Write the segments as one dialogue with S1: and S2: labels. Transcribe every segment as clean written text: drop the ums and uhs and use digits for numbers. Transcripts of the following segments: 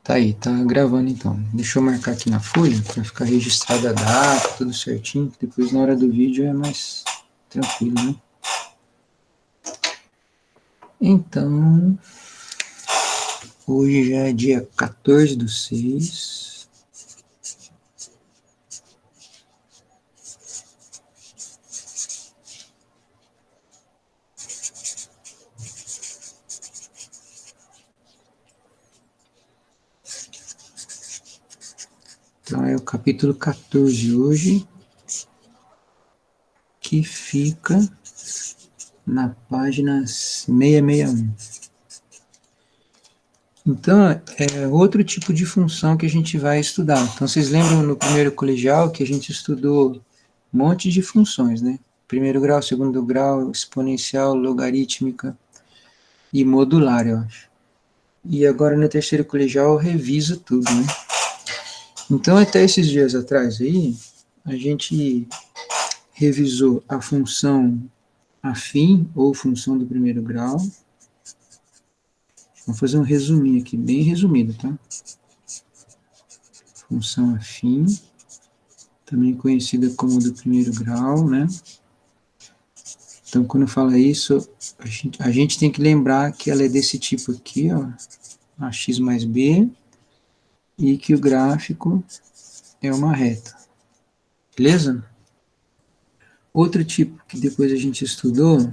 S1: Tá aí, tá gravando então. Deixa eu marcar aqui na folha para ficar registrada a data, tudo certinho. Depois na hora do vídeo é mais tranquilo, né? Então, hoje já é dia 14/6. Então é o capítulo 14 hoje, que fica na página 661. Então, é outro tipo de função que a gente vai estudar. Então, vocês lembram no primeiro colegial que a gente estudou um monte de funções, né? Primeiro grau, segundo grau, exponencial, logarítmica e modular, eu acho. E agora no terceiro colegial eu reviso tudo, né? Então, até esses dias atrás aí, a gente revisou a função afim, ou função do primeiro grau. Vamos fazer um resuminho aqui, bem resumido, tá? Função afim, também conhecida como do primeiro grau, né? Então, quando fala isso, a gente tem que lembrar que ela é desse tipo aqui, ó, ax mais b, e que o gráfico é uma reta, beleza? Outro tipo que depois a gente estudou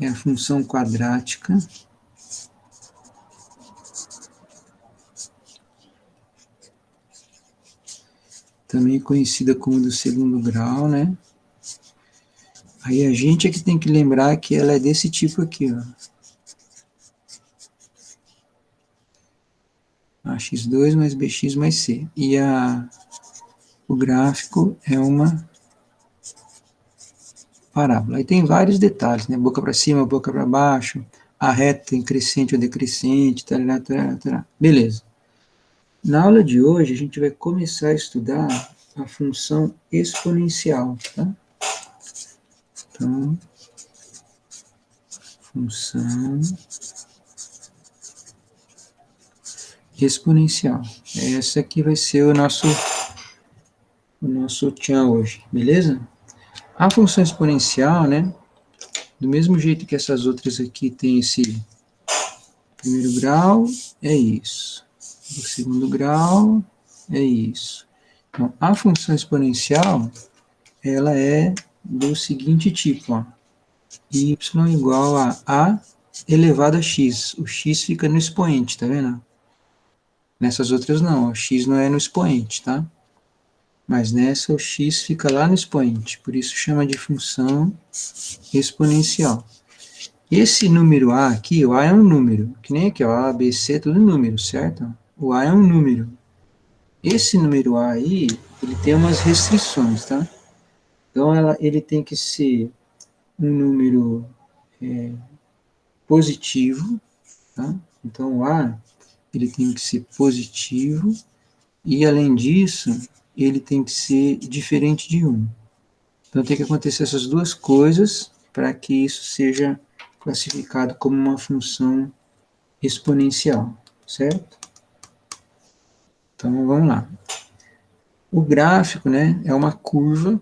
S1: é a função quadrática, também conhecida como do segundo grau, né? Aí a gente é que tem que lembrar que ela é desse tipo aqui, ó. Ax2 mais bx mais c. E o gráfico é uma parábola. Aí tem vários detalhes, né? Boca para cima, boca para baixo, a reta em crescente ou decrescente, tarará, tarará, tarará. Beleza. Na aula de hoje, a gente vai começar a estudar a função exponencial, tá? Então, função exponencial. Essa aqui vai ser o nosso tchan hoje, beleza? A função exponencial, né? Do mesmo jeito que essas outras aqui tem esse primeiro grau, é isso. Do segundo grau, é isso. Então, a função exponencial, ela é do seguinte tipo, ó. Y igual a elevado a x. O x fica no expoente, tá vendo? Nessas outras não, o x não é no expoente, tá? Mas nessa o x fica lá no expoente, por isso chama de função exponencial. Esse número a aqui, o a é um número, que nem aqui, ó, a, b, c, tudo número, certo? O a é um número. Esse número a aí, ele tem umas restrições, tá? Então, ele tem que ser um número positivo, tá? Então, o a, ele tem que ser positivo, e além disso, ele tem que ser diferente de 1. Então, tem que acontecer essas duas coisas para que isso seja classificado como uma função exponencial, certo? Então, vamos lá. O gráfico, né, é uma curva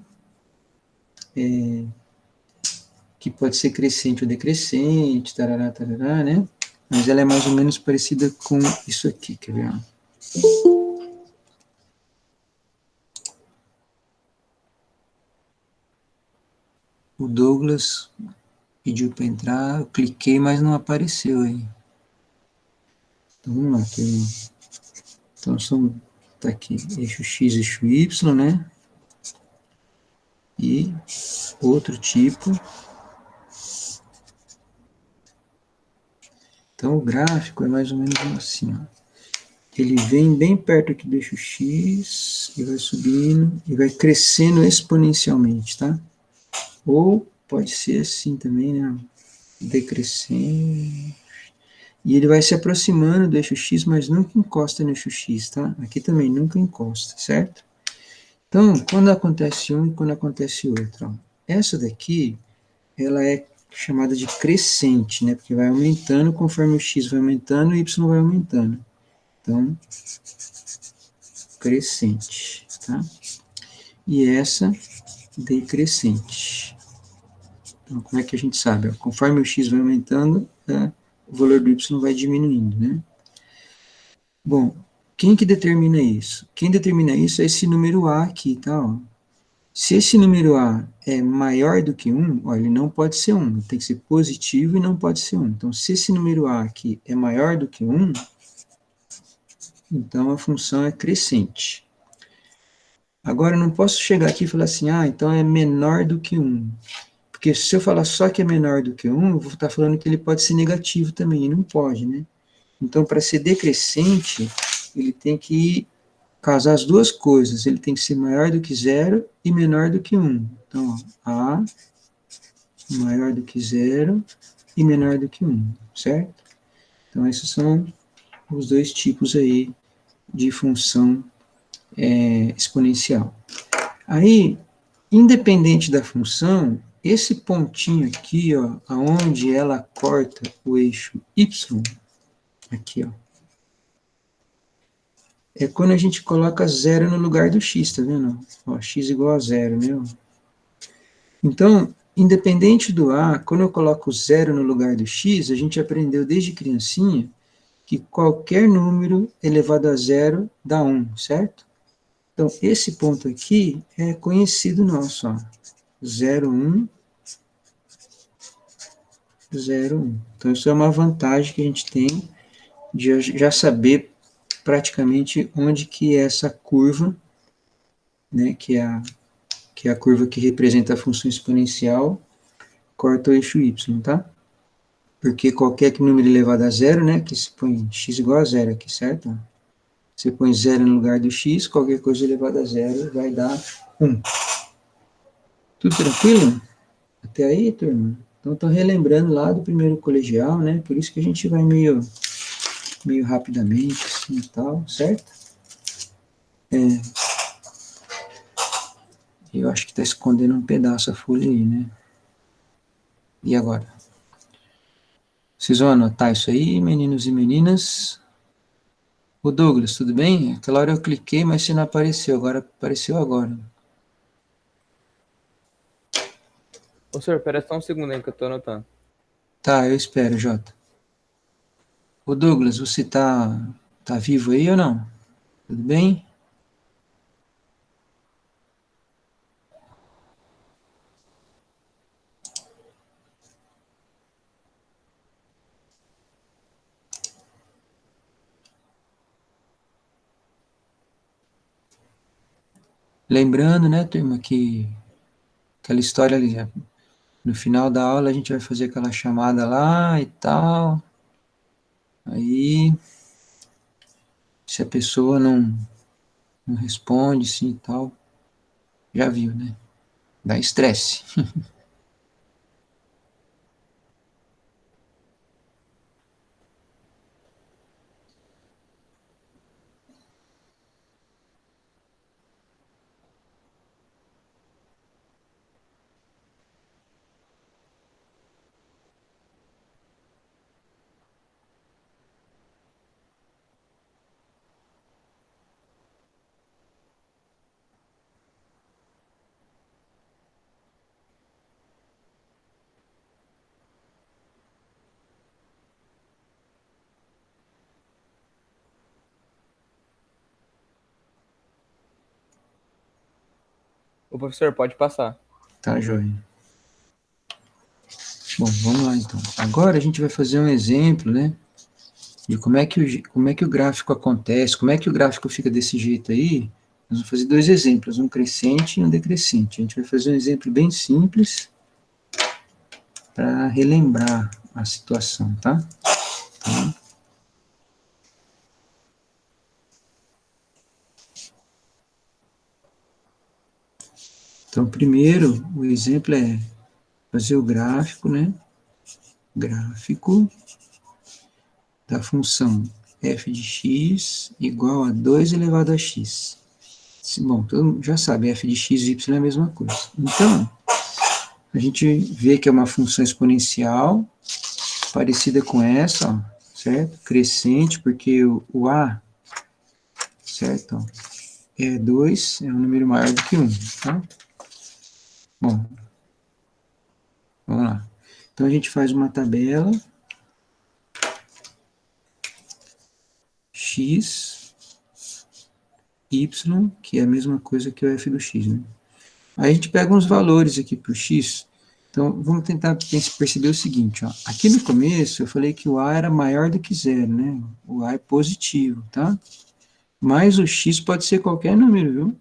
S1: que pode ser crescente ou decrescente, tarará, tarará, né? Mas ela é mais ou menos parecida com isso aqui, quer ver? O Douglas pediu para entrar, eu cliquei, mas não apareceu aí. Então, vamos lá, turma. Então, tá aqui, eixo X, eixo Y, né? E outro tipo. Então, o gráfico é mais ou menos assim, ó. Ele vem bem perto aqui do eixo X, e vai subindo, e vai crescendo exponencialmente, tá? Ou pode ser assim também, né? Decrescente. E ele vai se aproximando do eixo X, mas nunca encosta no eixo X, tá? Aqui também nunca encosta, certo? Então, quando acontece um e quando acontece outro, ó. Essa daqui, ela é chamada de crescente, né? Porque vai aumentando conforme o X vai aumentando e o Y vai aumentando. Então, crescente, tá? E essa decrescente. Então, como é que a gente sabe? Conforme o x vai aumentando, o valor do y vai diminuindo, né? Bom, quem que determina isso? Quem determina isso é esse número A aqui, tá? Ó. Se esse número A é maior do que 1, ó, ele não pode ser 1, tem que ser positivo e não pode ser 1. Então, se esse número A aqui é maior do que 1, então a função é crescente. Agora, eu não posso chegar aqui e falar assim, então é menor do que 1. Porque se eu falar só que é menor do que 1, eu vou estar falando que ele pode ser negativo também, e não pode, né? Então, para ser decrescente, ele tem que casar as duas coisas. Ele tem que ser maior do que 0 e menor do que 1. Então, ó, A maior do que 0 e menor do que 1, certo? Então, esses são os dois tipos aí de função exponencial. Aí, independente da função, esse pontinho aqui, ó, aonde ela corta o eixo y, aqui, ó, é quando a gente coloca 0 no lugar do x, tá vendo? Ó, x igual a 0, né? Então, independente do A, quando eu coloco 0 no lugar do x, a gente aprendeu desde criancinha que qualquer número elevado a 0 dá 1, certo? Então, esse ponto aqui é conhecido nosso, ó. 0, 1, 0, 1. Então, isso é uma vantagem que a gente tem de já saber praticamente onde que é essa curva, né, que é a curva que representa a função exponencial, corta o eixo y, tá? Porque qualquer número elevado a zero, né, que se põe x igual a zero aqui, certo? Você põe 0 no lugar do x, qualquer coisa elevada a zero vai dar 1. Tudo tranquilo? Até aí, turma? Então, estou relembrando lá do primeiro colegial, né? Por isso que a gente vai meio rapidamente, assim e tal, certo? Eu acho que está escondendo um pedaço a folha aí, né? E agora? Vocês vão anotar isso aí, meninos e meninas? Ô Douglas, tudo bem? Aquela hora eu cliquei, mas você não apareceu. Agora apareceu agora.
S2: Ô, senhor, espera só um segundo aí que eu tô anotando.
S1: Tá, eu espero, Jota. Ô Douglas, você tá vivo aí ou não? Tudo bem? Lembrando, né, turma, que aquela história ali, no final da aula a gente vai fazer aquela chamada lá e tal. Aí, se a pessoa não responde, sim e tal, já viu, né? Dá estresse.
S2: Ô, professor, pode passar.
S1: Tá, joia. Bom, vamos lá então. Agora a gente vai fazer um exemplo, né? De como é que o gráfico acontece, como é que o gráfico fica desse jeito aí. Nós vamos fazer dois exemplos, um crescente e um decrescente. A gente vai fazer um exemplo bem simples para relembrar a situação, tá? Então, primeiro, o exemplo é fazer o gráfico, né? Gráfico da função f de x igual a 2 elevado a x. Bom, todo mundo já sabe, f de x e y é a mesma coisa. Então, a gente vê que é uma função exponencial, parecida com essa, ó, certo? Crescente, porque o A certo? Ó, 2 é um número maior do que 1, tá? Bom, vamos lá. Então, a gente faz uma tabela x, y, que é a mesma coisa que o f do x, né? Aí a gente pega uns valores aqui para o x. Então, vamos tentar perceber o seguinte, ó. Aqui no começo, eu falei que o a era maior do que zero, né? O a é positivo, tá? Mas o x pode ser qualquer número, viu?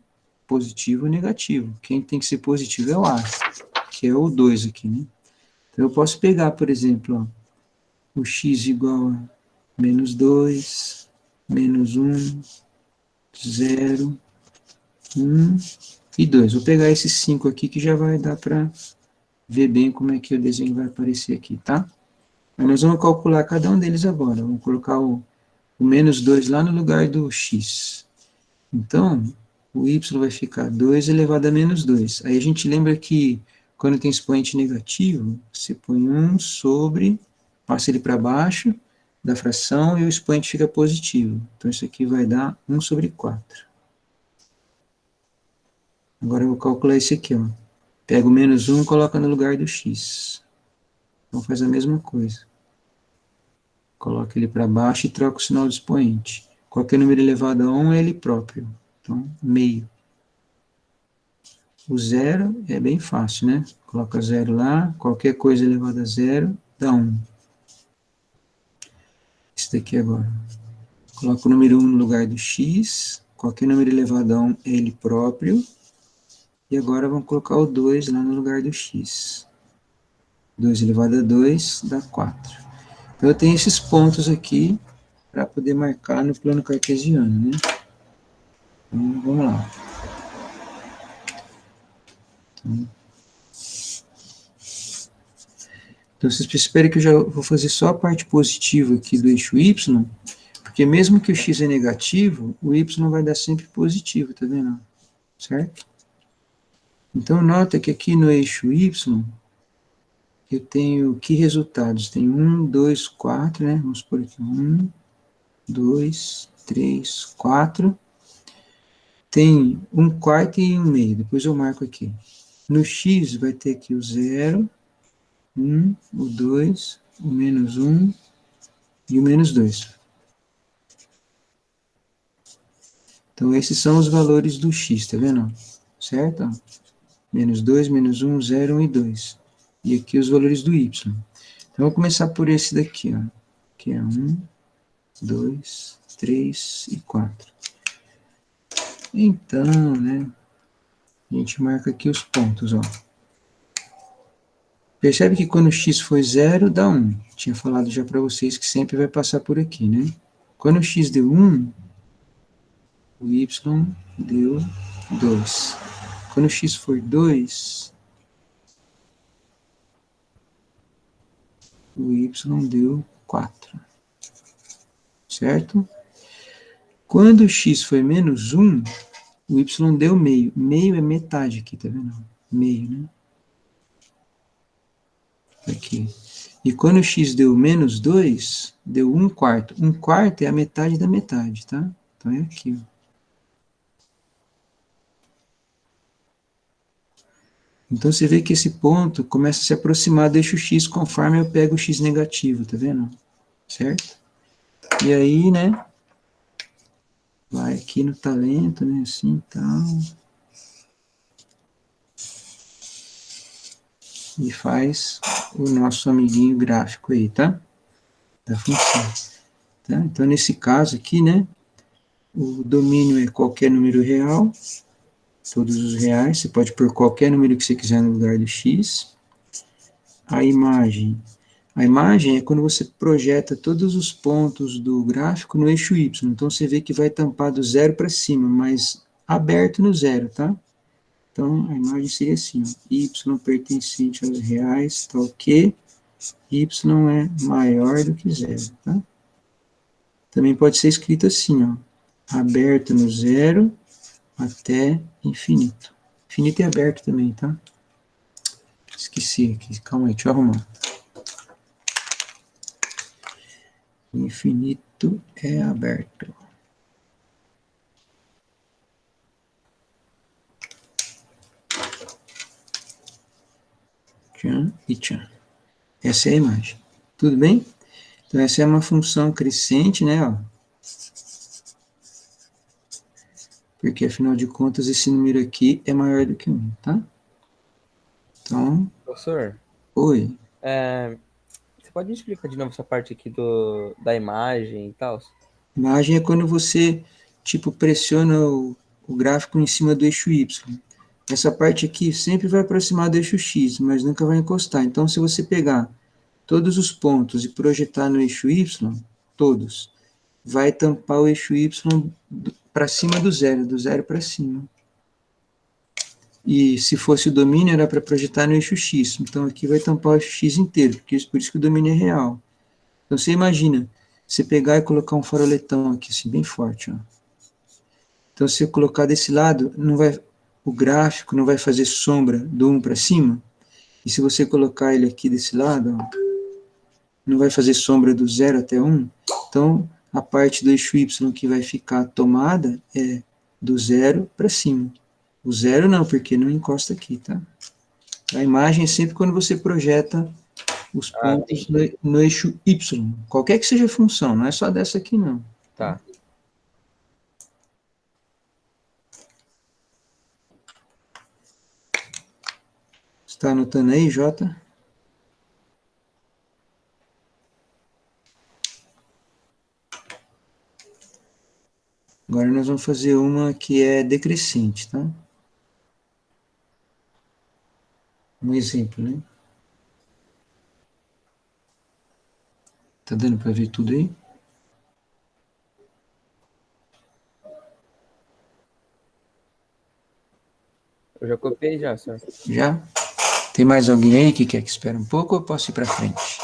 S1: Positivo ou negativo. Quem tem que ser positivo é o a, que é o 2 aqui, né? Então, eu posso pegar, por exemplo, ó, o x igual a menos 2, menos 1, 0, 1 e 2. Vou pegar esses 5 aqui que já vai dar para ver bem como é que o desenho vai aparecer aqui, tá? Mas nós vamos calcular cada um deles agora. Vamos colocar o menos 2 lá no lugar do x. Então, o y vai ficar 2 elevado a menos 2. Aí a gente lembra que quando tem expoente negativo, você põe 1 sobre, passa ele para baixo da fração e o expoente fica positivo. Então, isso aqui vai dar 1 sobre 4. Agora eu vou calcular esse aqui, ó. Pega o menos 1 e coloca no lugar do x. Então faz a mesma coisa. Coloca ele para baixo e troca o sinal do expoente. Qualquer número elevado a 1 é ele próprio. Então, meio. O zero é bem fácil, né? Coloca zero lá, qualquer coisa elevada a zero dá 1. Esse daqui agora. Coloca o número 1 no lugar do x. Qualquer número elevado a 1 é ele próprio. E agora vamos colocar o 2 lá no lugar do x. 2 elevado a 2 dá 4. Então, eu tenho esses pontos aqui para poder marcar no plano cartesiano, né? Então, vamos lá. Então, vocês esperem que eu já vou fazer só a parte positiva aqui do eixo y, porque mesmo que o x é negativo, o y vai dar sempre positivo, tá vendo? Certo? Então, nota que aqui no eixo y, eu tenho que resultados? Tem 1, 2, 4, né? Vamos por aqui. 1, 2, 3, 4. Tem 1/4 e 1/2. Depois eu marco aqui. No x vai ter aqui o 0, 1, o 2, o menos 1 e o menos 2. Então, esses são os valores do x, tá vendo? Certo? Menos 2, menos 1, 0, 1 e 2. E aqui os valores do y. Então, vou começar por esse daqui, ó. Que é 1, 2, 3 e 4. Então, né, a gente marca aqui os pontos, ó. Percebe que quando o x for 0, dá 1. Tinha falado já para vocês que sempre vai passar por aqui, né? Quando o x deu 1, o y deu 2. Quando o x for 2, o y deu 4. Certo? Quando o x foi menos 1, o y deu meio. Meio é metade aqui, tá vendo? Meio, né? Aqui. E quando o x deu menos 2, deu 1/4. 1/4 é a metade da metade, tá? Então é aqui, ó. Então você vê que esse ponto começa a se aproximar do eixo x conforme eu pego o x negativo, tá vendo? Certo? E aí, né, vai aqui no talento, né, assim, tal. E faz o nosso amiguinho gráfico aí, tá? Da função. Tá? Então, nesse caso aqui, né, o domínio é qualquer número real, todos os reais, você pode pôr qualquer número que você quiser no lugar do x. A imagem é quando você projeta todos os pontos do gráfico no eixo y. Então, você vê que vai tampar do 0 para cima, mas aberto no 0, tá? Então, a imagem seria assim, ó, y pertencente aos reais, tal que y é maior do que 0, tá? Também pode ser escrito assim, ó, aberto no 0 até infinito. Infinito é aberto também, tá? Esqueci aqui, calma aí, deixa eu arrumar. Infinito é aberto. tchan e tchan. Essa é a imagem. Tudo bem? Então, essa é uma função crescente, né? Ó. Porque, afinal de contas, esse número aqui é maior do que 1, tá? Então,
S2: Professor,
S1: oi.
S2: você pode me explicar de novo essa parte aqui da imagem e tal?
S1: Imagem é quando você, tipo, pressiona o gráfico em cima do eixo Y. Essa parte aqui sempre vai aproximar do eixo X, mas nunca vai encostar. Então, se você pegar todos os pontos e projetar no eixo Y, todos, vai tampar o eixo Y para cima do zero para cima. E se fosse o domínio, era para projetar no eixo X. Então, aqui vai tampar o eixo X inteiro, por isso que o domínio é real. Então, você imagina, você pegar e colocar um faroletão aqui, assim, bem forte, ó. Então, se eu colocar desse lado, o gráfico não vai fazer sombra do 1 para cima. E se você colocar ele aqui desse lado, ó, não vai fazer sombra do 0 até 1. Então, a parte do eixo Y que vai ficar tomada é do 0 para cima. O 0 não, porque não encosta aqui, tá? A imagem é sempre quando você projeta os pontos no eixo Y. Qualquer que seja a função, não é só dessa aqui, não.
S2: Tá.
S1: Você está anotando aí, Jota? Agora nós vamos fazer uma que é decrescente, tá? Um exemplo, né? Tá dando para ver tudo aí?
S2: Eu já copiei já, senhor.
S1: Já? Tem mais alguém aí que quer que espere um pouco ou eu posso ir para frente?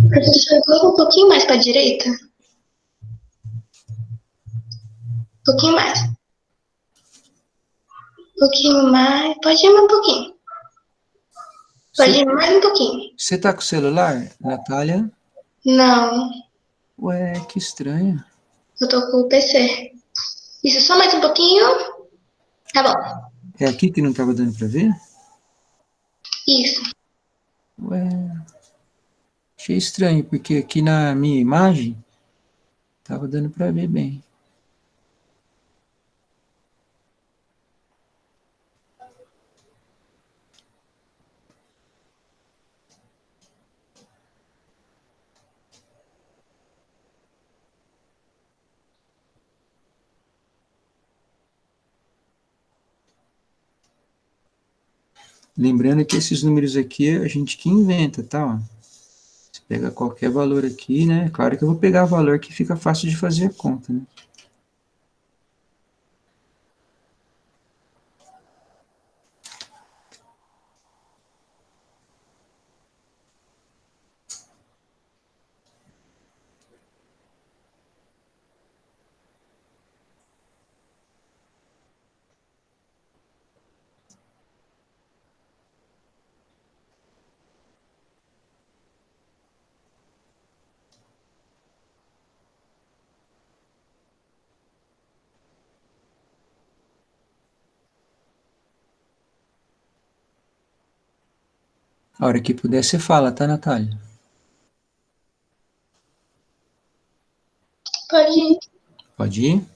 S3: Professor, coloca um pouquinho mais para a direita. Um pouquinho mais. Um pouquinho mais. Pode ir mais um pouquinho. Pode ir mais um pouquinho.
S1: Você tá com o celular, Natália?
S3: Não,
S1: Ué, que estranho.
S3: eu tô com o PC. Isso, só mais um pouquinho. Tá bom.
S1: É aqui que não estava dando para ver?
S3: Isso.
S1: Ué, achei estranho, porque aqui na minha imagem estava dando para ver bem. Lembrando que esses números aqui a gente que inventa, tá? Ó. Você pega qualquer valor aqui, né? Claro que eu vou pegar o valor que fica fácil de fazer a conta, né? A hora que puder, você fala, tá, Natália?
S3: Pode ir.
S1: Pode ir?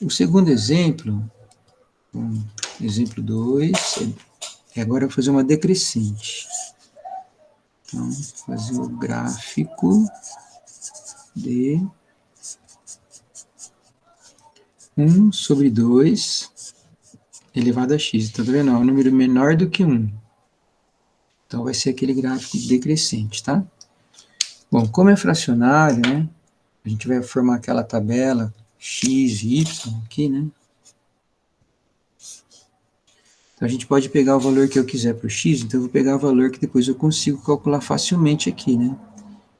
S1: O segundo exemplo, exemplo 2, é agora eu vou fazer uma decrescente. Então, fazer o gráfico de 1 sobre 2 elevado a x. Tá vendo? É um número menor do que 1. Então, vai ser aquele gráfico decrescente, tá? Bom, como é fracionário, né? A gente vai formar aquela tabela x e y aqui, né? Então, a gente pode pegar o valor que eu quiser para o x, então eu vou pegar o valor que depois eu consigo calcular facilmente aqui, né?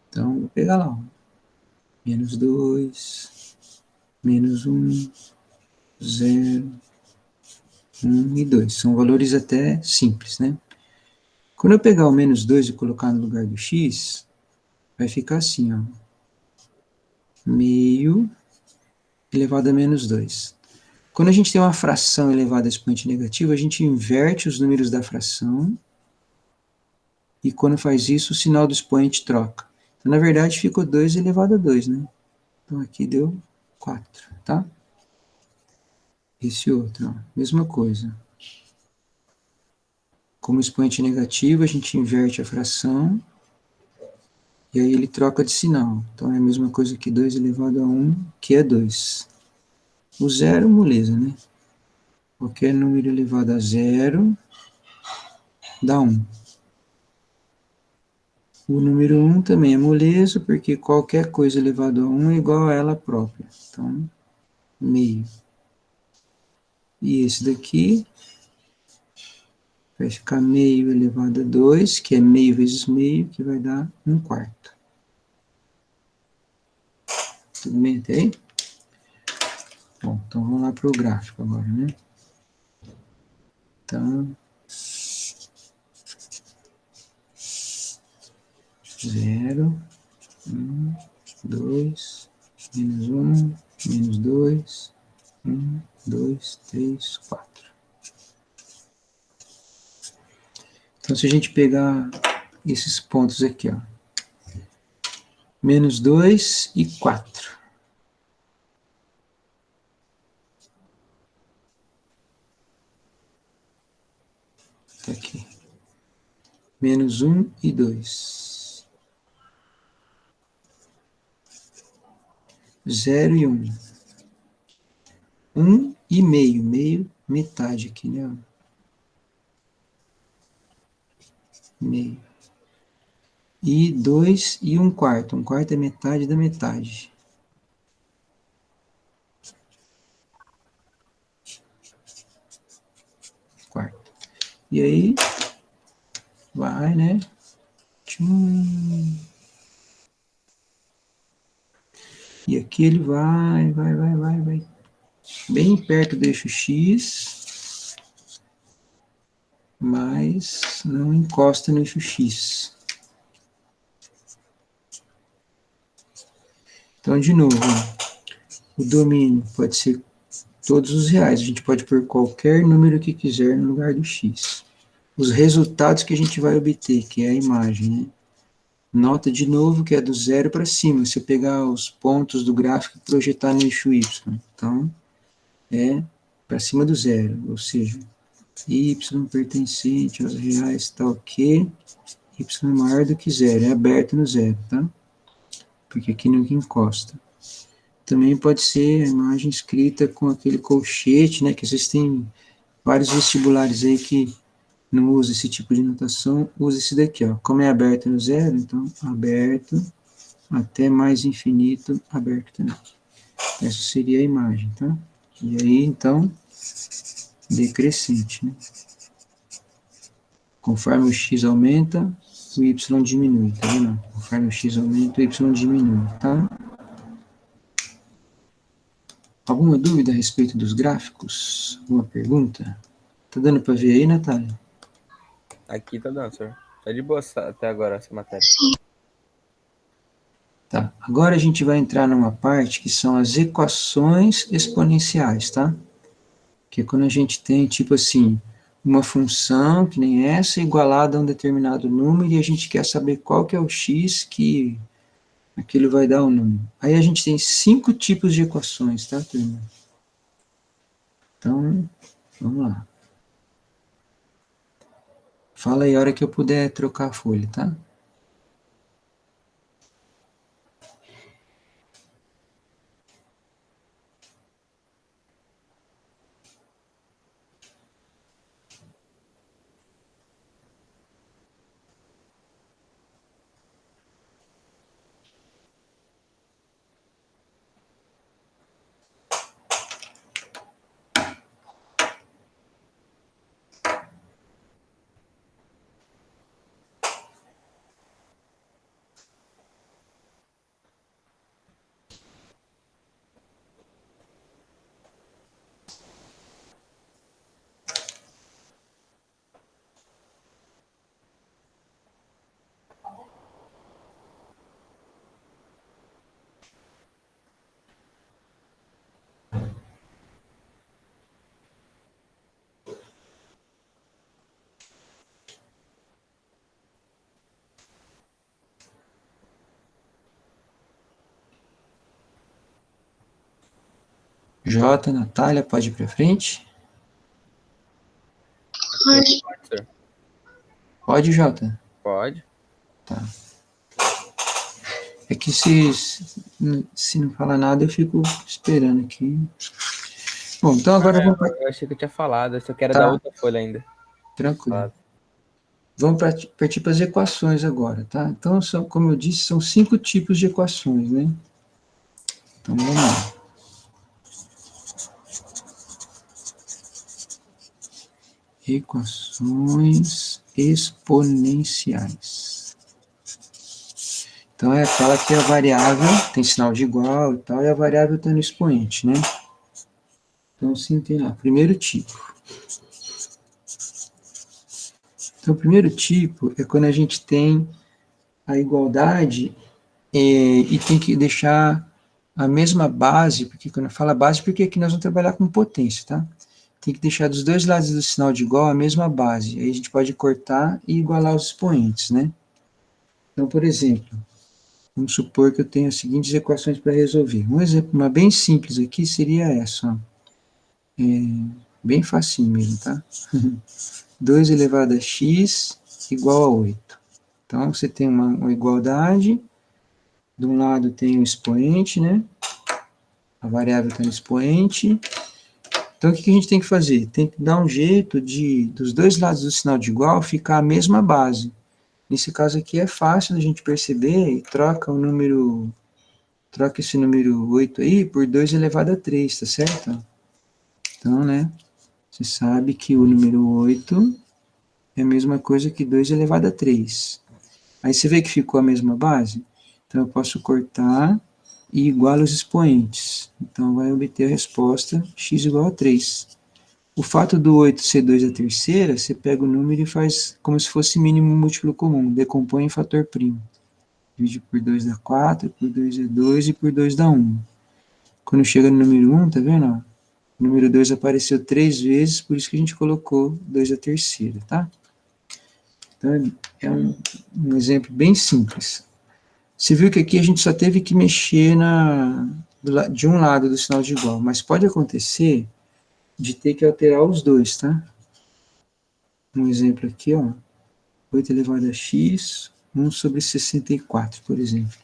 S1: Então, vou pegar lá, ó. Menos 2, menos 1, 0, 1 e 2. São valores até simples, né? Quando eu pegar o menos 2 e colocar no lugar do x, vai ficar assim, ó. meio elevado a menos 2. Quando a gente tem uma fração elevada a expoente negativo, a gente inverte os números da fração, e quando faz isso, o sinal do expoente troca. Então, na verdade, ficou 2 elevado a 2, né? Então, aqui deu 4, tá? Esse outro, ó, mesma coisa. Como expoente negativo, a gente inverte a fração, e aí ele troca de sinal. Então, é a mesma coisa que 2 elevado a 1, que é 2. O zero, moleza, né? Qualquer número elevado a zero dá 1. O número 1 também é moleza, porque qualquer coisa elevado a 1 é igual a ela própria. Então, meio. E esse daqui vai ficar meio elevado a 2, que é meio vezes meio, que vai dar 1/4. Tudo bem até aí? Bom, então vamos lá para o gráfico agora, né? Então, 0, 1, 2, menos 1, menos 2, 1, 2, 3, 4. Então, se a gente pegar esses pontos aqui, ó, menos 2 e 4. Tá aqui. Menos 1 e 2. 0 e 1. 1 e meio. Meio, metade aqui, né? Meio. E 2 e 1/4. 1/4 é metade da metade. Quarto. E aí, vai, né? Tchum. E aqui ele vai, bem perto do eixo X, mas não encosta no eixo X. Então, de novo, ó, o domínio pode ser todos os reais. A gente pode pôr qualquer número que quiser no lugar do X. Os resultados que a gente vai obter, que é a imagem, né? Nota de novo que é do 0 para cima, se eu pegar os pontos do gráfico e projetar no eixo Y. Então, é para cima do 0, ou seja, y pertencente aos reais tal que y é maior do que 0, é aberto no 0, tá? Porque aqui nunca encosta. Também pode ser a imagem escrita com aquele colchete, né, que às vezes tem vários vestibulares aí que não usa esse tipo de notação, usa esse daqui, ó. Como é aberto no 0, então aberto até mais infinito, aberto também. Essa seria a imagem, tá? E aí, então, decrescente, né? Conforme o x aumenta, o y diminui, tá vendo? Conforme o x aumenta, o y diminui, tá? Alguma dúvida a respeito dos gráficos? Alguma pergunta? Tá dando para ver aí, Natália?
S2: Aqui tá dando, senhor. Tá de boa até agora essa matéria.
S3: Sim.
S1: Tá. Agora a gente vai entrar numa parte que são as equações exponenciais, tá? Que é quando a gente tem, tipo assim, uma função, que nem essa, igualada a um determinado número, e a gente quer saber qual que é o x que aquilo vai dar um número. Aí a gente tem 5 tipos de equações, tá, turma? Então, vamos lá. Fala aí a hora que eu puder trocar a folha, tá? J, Natália, pode ir para frente?
S3: Pode.
S2: Pode, senhor.
S1: Pode, J?
S2: Pode.
S1: Tá. É que se não falar nada, eu fico esperando aqui. Bom, então agora vamos para...
S2: Eu achei que eu tinha falado, eu só quero
S1: Tá,
S2: dar outra folha ainda.
S1: tranquilo.
S2: Claro.
S1: Vamos partir para as equações agora, tá? Então, como eu disse, são 5 tipos de equações, né? Então, vamos lá. Equações exponenciais. Então, é aquela que a variável tem sinal de igual e tal, e a variável está no expoente, né? Então, sim, tem lá. Primeiro tipo. Então, o primeiro tipo é quando a gente tem a igualdade e tem que deixar a mesma base, porque quando eu falo base, porque aqui nós vamos trabalhar com potência, tá? Tem que deixar dos dois lados do sinal de igual a mesma base. Aí a gente pode cortar e igualar os expoentes, né? Então, por exemplo, vamos supor que eu tenho as seguintes equações para resolver. Um exemplo, uma bem simples aqui seria essa, ó. Bem facinho mesmo, tá? 2 elevado a x igual a 8. Então, você tem uma igualdade, de um lado tem o expoente, né? A variável está no expoente. Então, o que a gente tem que fazer? Tem que dar um jeito dos dois lados do sinal de igual, ficar a mesma base. Nesse caso aqui é fácil a gente perceber e troca esse número 8 aí por 2 elevado a 3, tá certo? Então, né, você sabe que o número 8 é a mesma coisa que 2 elevado a 3. Aí você vê que ficou a mesma base? Então, eu posso cortar e igualo os expoentes. Então, vai obter a resposta x igual a 3. O fato do 8 ser 2 à terceira, você pega o número e faz como se fosse mínimo múltiplo comum, decompõe em fator primo. Divide por 2 dá 4, por 2 é 2 e por 2 dá 1. Quando chega no número 1, tá vendo? O número 2 apareceu 3 vezes, por isso que a gente colocou 2 à terceira, tá? Então, é um exemplo bem simples. Você viu que aqui a gente só teve que mexer de um lado do sinal de igual, mas pode acontecer de ter que alterar os dois, tá? Um exemplo aqui, ó, 8 elevado a x, 1 sobre 64, por exemplo.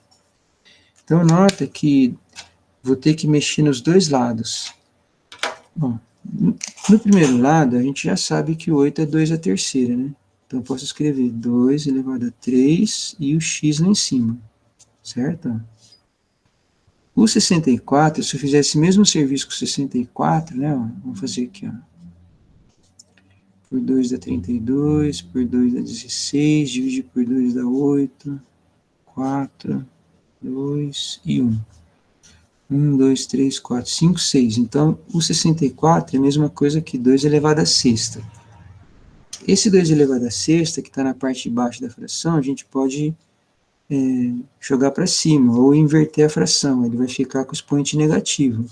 S1: Então, nota que vou ter que mexer nos dois lados. Bom, no primeiro lado, a gente já sabe que o 8 é 2 à terceira, né? Então, eu posso escrever 2 elevado a 3 e o x lá em cima, certo? O 64, se eu fizer esse mesmo serviço com o 64, né? Ó, vamos fazer aqui, ó. Por 2 dá 32, por 2 dá 16, divide por 2 dá 8, 4, 2 e 1. 1, 2, 3, 4, 5, 6. Então, o 64 é a mesma coisa que 2 elevado a sexta. Esse 2 elevado a sexta, que está na parte de baixo da fração, a gente pode jogar para cima, ou inverter a fração, ele vai ficar com o expoente negativo.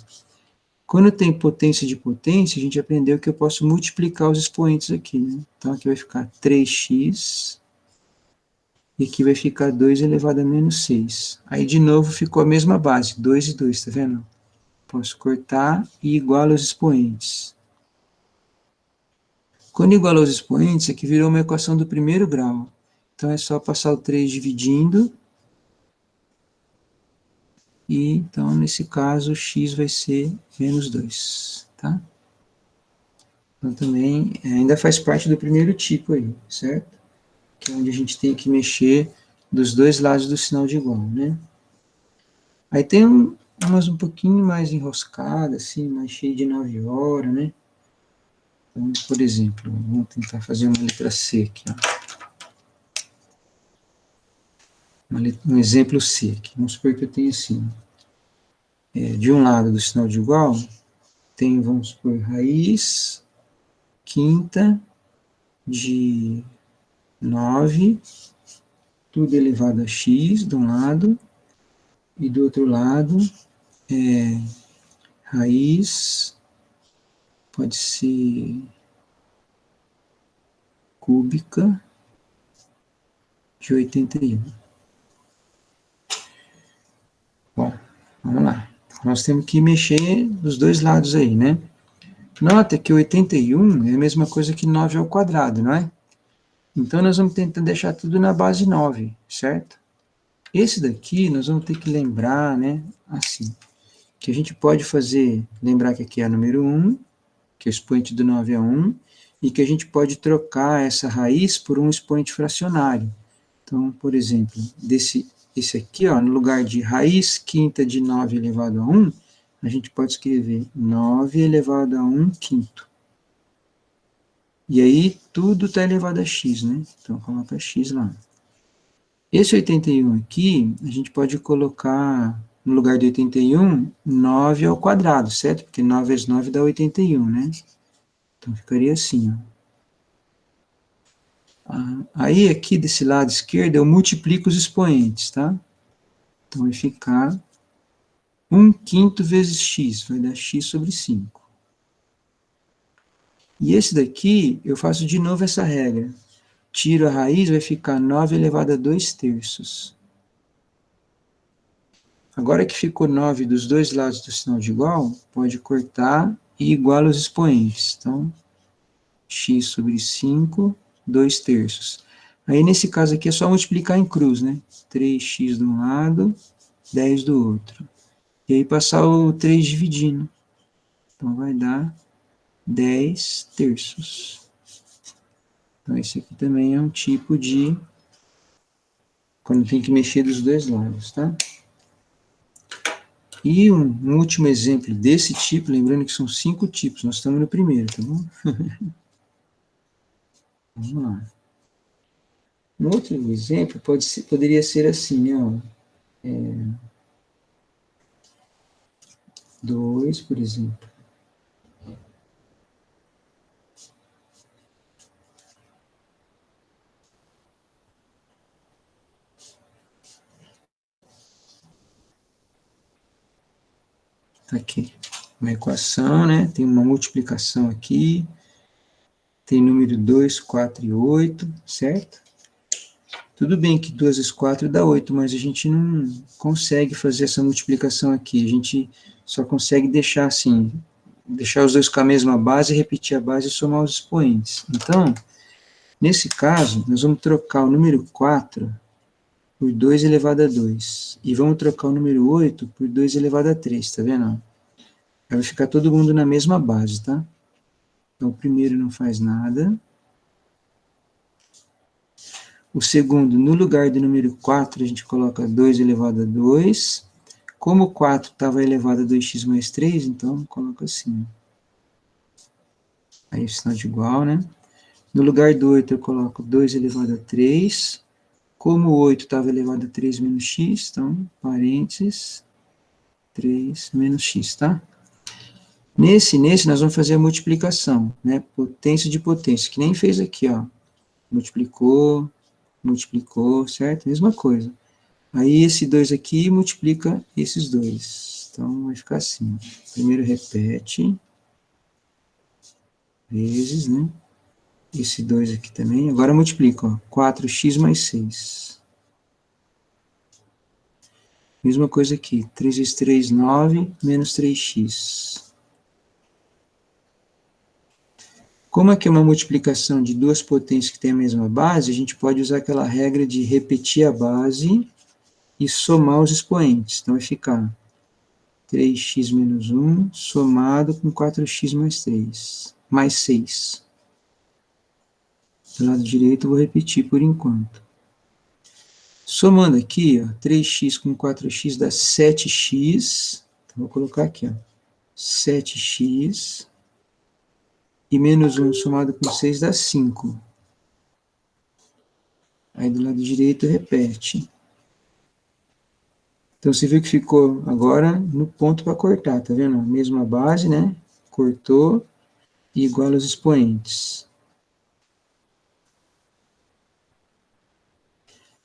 S1: Quando tem potência de potência, a gente aprendeu que eu posso multiplicar os expoentes aqui, né? Então, aqui vai ficar 3x, e aqui vai ficar 2 elevado a menos 6. Aí, de novo, ficou a mesma base, 2 e 2, tá vendo? Posso cortar e igualo os expoentes. Quando igualou os expoentes, aqui virou uma equação do primeiro grau. Então, é só passar o 3 dividindo. E, então, nesse caso, x vai ser menos 2, tá? Então, também, ainda faz parte do primeiro tipo aí, certo? Que é onde a gente tem que mexer dos dois lados do sinal de igual, né? Aí tem umas um pouquinho mais enroscadas, assim, mais cheio de 9 horas, né? Então, por exemplo, vamos tentar fazer uma letra C aqui, ó. Um exemplo C aqui. Vamos supor que eu tenho assim, de um lado do sinal de igual, tem, vamos supor, raiz quinta de 9, tudo elevado a x de um lado, e do outro lado, raiz, pode ser cúbica de 81. Bom, vamos lá. Nós temos que mexer dos dois lados aí, né? Nota que 81 é a mesma coisa que 9 ao quadrado, não é? Então, nós vamos tentar deixar tudo na base 9, certo? Esse daqui, nós vamos ter que lembrar, né? Assim, que a gente pode fazer, lembrar que aqui é a número 1, que o expoente do 9 é 1, e que a gente pode trocar essa raiz por um expoente fracionário. Então, por exemplo, esse aqui, ó, no lugar de raiz quinta de 9 elevado a 1, a gente pode escrever 9 elevado a 1 quinto. E aí, tudo está elevado a x, né? Então, coloca x lá. Esse 81 aqui, a gente pode colocar, no lugar de 81, 9 ao quadrado, certo? Porque 9 vezes 9 dá 81, né? Então, ficaria assim, ó. Aí, aqui desse lado esquerdo, eu multiplico os expoentes, tá? Então, vai ficar 1 quinto vezes x, vai dar x sobre 5. E esse daqui, eu faço de novo essa regra. Tiro a raiz, vai ficar 9 elevado a 2 terços. Agora que ficou 9 dos dois lados do sinal de igual, pode cortar e iguala os expoentes. Então, x sobre 5, 2 terços. Aí, nesse caso aqui, é só multiplicar em cruz, né? 3x de um lado, 10 do outro. E aí, passar o 3 dividindo. Então, vai dar 10 terços. Então, esse aqui também é um tipo de... quando tem que mexer dos dois lados, tá? E um último exemplo desse tipo, lembrando que são 5 tipos, nós estamos no primeiro, tá bom? Vamos lá. Um outro exemplo poderia ser assim, ó. 2, por exemplo. Tá aqui, uma equação, né? Tem uma multiplicação aqui. Tem número 2, 4 e 8, certo? Tudo bem que 2 vezes 4 dá 8, mas a gente não consegue fazer essa multiplicação aqui. A gente só consegue deixar assim, deixar os dois com a mesma base, repetir a base e somar os expoentes. Então, nesse caso, nós vamos trocar o número 4 por 2 elevado a 2. E vamos trocar o número 8 por 2 elevado a 3, tá vendo? Aí vai ficar todo mundo na mesma base, tá? Então, o primeiro não faz nada. O segundo, no lugar do número 4, a gente coloca 2 elevado a 2. Como o 4 estava elevado a 2x mais 3, então coloca assim. Aí o sinal de igual, né? No lugar do 8 eu coloco 2 elevado a 3. Como o 8 estava elevado a 3 menos x, então, parênteses, 3 menos x, tá? Nesse nós vamos fazer a multiplicação, né? Potência de potência, que nem fez aqui, ó. Multiplicou, certo? Mesma coisa. Aí esse 2 aqui multiplica esses dois. Então, vai ficar assim. Primeiro repete, vezes, né? Esse 2 aqui também. Agora multiplica, ó. 4x mais 6. Mesma coisa aqui. 3 vezes 3, 9, menos 3x. Como aqui é uma multiplicação de duas potências que têm a mesma base, a gente pode usar aquela regra de repetir a base e somar os expoentes. Então, vai ficar 3x menos 1 somado com 4x mais 3, mais 6. Do lado direito, eu vou repetir por enquanto. Somando aqui, ó, 3x com 4x dá 7x. Então, vou colocar aqui, ó, 7x. E menos 1 somado com 6 dá 5. Aí do lado direito repete. Então você viu que ficou agora no ponto para cortar, tá vendo? A mesma base, né? Cortou e iguala os expoentes.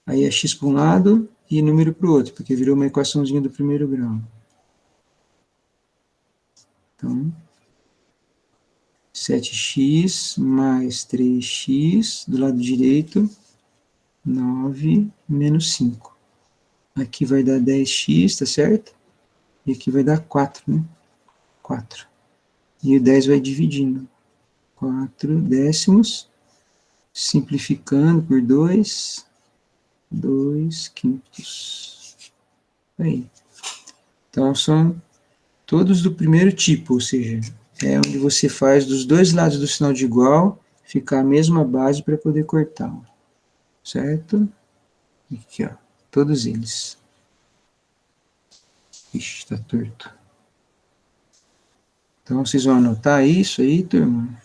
S1: Aí é x para um lado e número para o outro, porque virou uma equaçãozinha do primeiro grau. Então, 7x mais 3x, do lado direito, 9 menos 5. Aqui vai dar 10x, tá certo? E aqui vai dar 4, né? 4. E o 10 vai dividindo. 4 décimos, simplificando por 2, 2 quintos. Aí. Então, são todos do primeiro tipo, ou seja, é onde você faz dos dois lados do sinal de igual, ficar a mesma base para poder cortar. Certo? Aqui, ó. Todos eles. Ixi, tá torto. Então, vocês vão anotar isso aí, turma?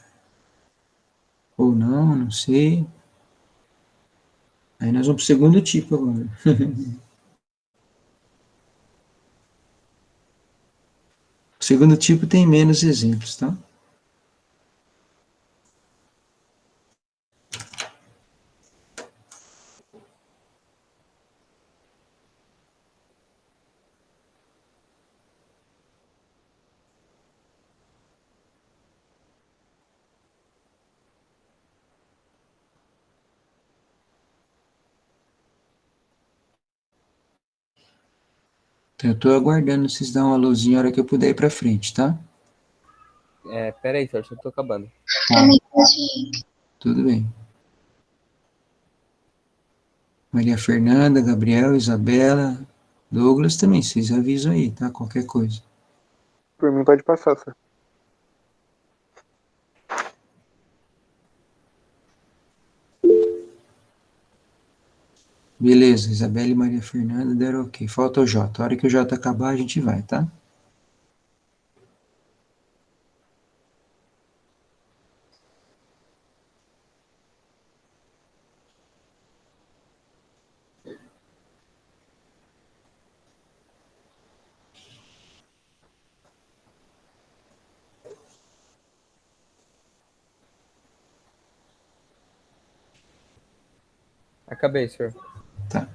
S1: Ou não, não sei. Aí nós vamos para o segundo tipo agora. O segundo tipo tem menos exemplos, tá? Então, eu estou aguardando vocês dar uma luzinha a hora que eu puder ir para frente, tá?
S2: Pera aí, Sérgio, eu tô acabando.
S1: Tá, tudo bem. Maria Fernanda, Gabriel, Isabela, Douglas também, vocês avisam aí, tá? Qualquer coisa.
S4: Por mim pode passar, só.
S1: Beleza, Isabela e Maria Fernanda deram ok. Falta o Jota. A hora que o Jota acabar, a gente vai, tá?
S2: Acabei, senhor.
S1: Tá.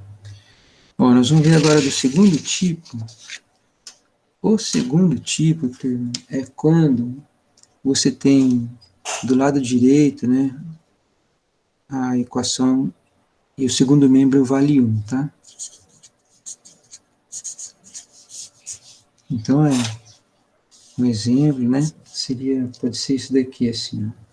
S1: Bom, nós vamos ver agora do segundo tipo. O segundo tipo, turma, é quando você tem do lado direito, né, a equação e o segundo membro vale 1, tá? Então, um exemplo, né, pode ser isso daqui, assim, ó.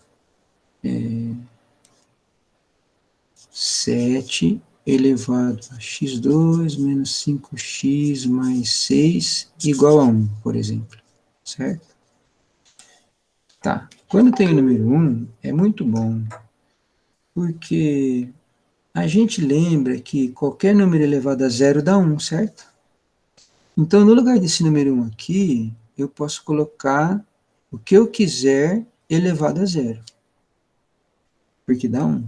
S1: 7 elevado a x2 menos 5x mais 6 igual a 1, por exemplo, certo? Tá, quando tem o número 1, é muito bom, porque a gente lembra que qualquer número elevado a zero dá 1, certo? Então, no lugar desse número 1 aqui, eu posso colocar o que eu quiser elevado a zero, porque dá 1.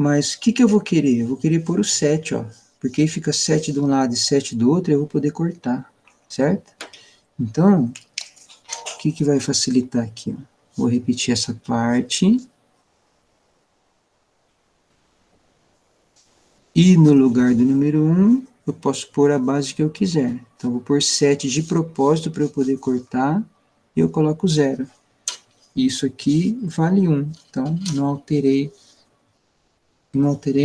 S1: Mas o que eu vou querer? Eu vou querer pôr o 7, ó, porque aí fica 7 de um lado e 7 do outro, e eu vou poder cortar, certo? Então, o que vai facilitar aqui? Ó? Vou repetir essa parte. E no lugar do número 1, eu posso pôr a base que eu quiser. Então, vou pôr 7 de propósito para eu poder cortar, e eu coloco 0. Isso aqui vale 1, então não alterei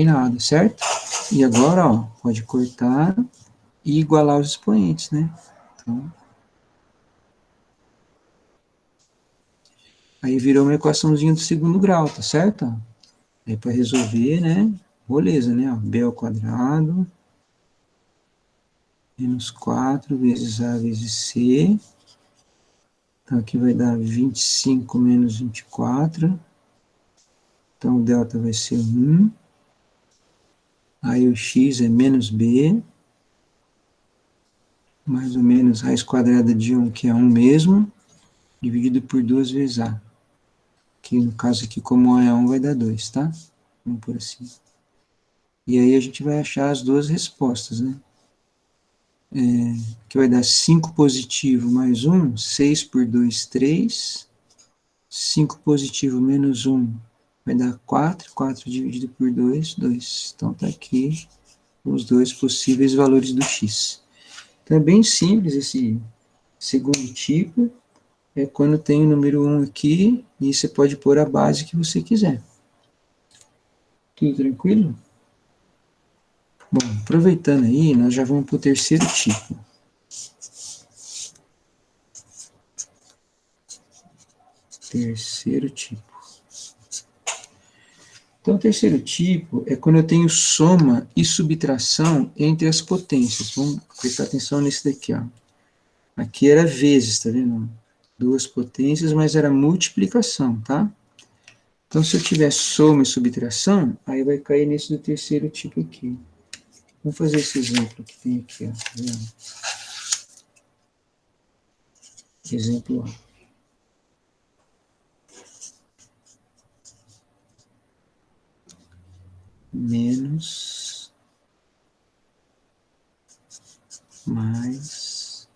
S1: nada, certo? E agora, ó, pode cortar e igualar os expoentes, né? Então, aí virou uma equaçãozinha do segundo grau, tá certo? Aí para resolver, né? Beleza, né? Ó, b ao quadrado menos 4 vezes a vezes c. Então, aqui vai dar 25 menos 24. Então, o delta vai ser 1. Aí o x é menos b, mais ou menos raiz quadrada de 1, que é 1 mesmo, dividido por 2 vezes a. Que no caso aqui, como a é 1, vai dar 2, tá? Vamos por assim. E aí a gente vai achar as duas respostas, né? Que vai dar 5 positivo mais 1, 6 por 2, 3. 5 positivo menos 1 vai dar 4. 4 dividido por 2, 2. Então tá aqui os dois possíveis valores do x. Então é bem simples esse segundo tipo. É quando tem o número 1 aqui, e você pode pôr a base que você quiser. Tudo tranquilo? Bom, aproveitando aí, nós já vamos para o terceiro tipo. Terceiro tipo. Então, o terceiro tipo é quando eu tenho soma e subtração entre as potências. Vamos prestar atenção nesse daqui, ó. Aqui era vezes, tá vendo? Duas potências, mas era multiplicação, tá? Então, se eu tiver soma e subtração, aí vai cair nesse do terceiro tipo aqui. Vamos fazer esse exemplo que tem aqui, ó. Tá vendo? Exemplo A. Menos, mais,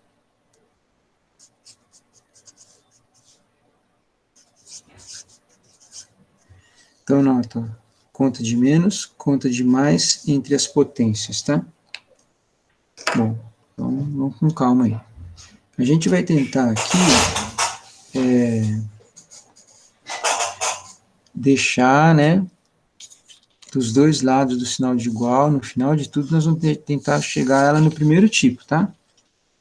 S1: então nota, ó, conta de menos, conta de mais entre as potências, tá? Bom, então vamos com calma aí. A gente vai tentar aqui deixar, né, dos dois lados do sinal de igual, no final de tudo, nós vamos tentar chegar ela no primeiro tipo, tá?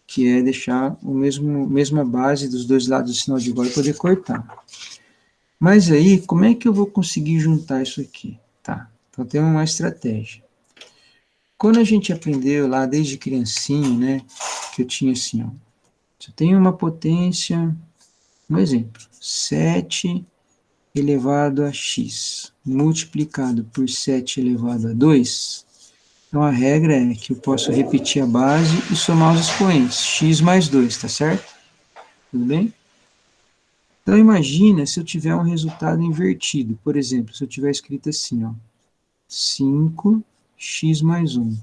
S1: Que é deixar o mesma base dos dois lados do sinal de igual e poder cortar. Mas aí, como é que eu vou conseguir juntar isso aqui? Tá, então tem uma estratégia. Quando a gente aprendeu lá desde criancinha, né, que eu tinha assim, ó, se eu tenho uma potência, um exemplo, 7 elevado a x, multiplicado por 7 elevado a 2, então a regra é que eu posso repetir a base e somar os expoentes, x mais 2, tá certo? Tudo bem? Então imagina se eu tiver um resultado invertido, por exemplo, se eu tiver escrito assim, ó, 5x mais 1.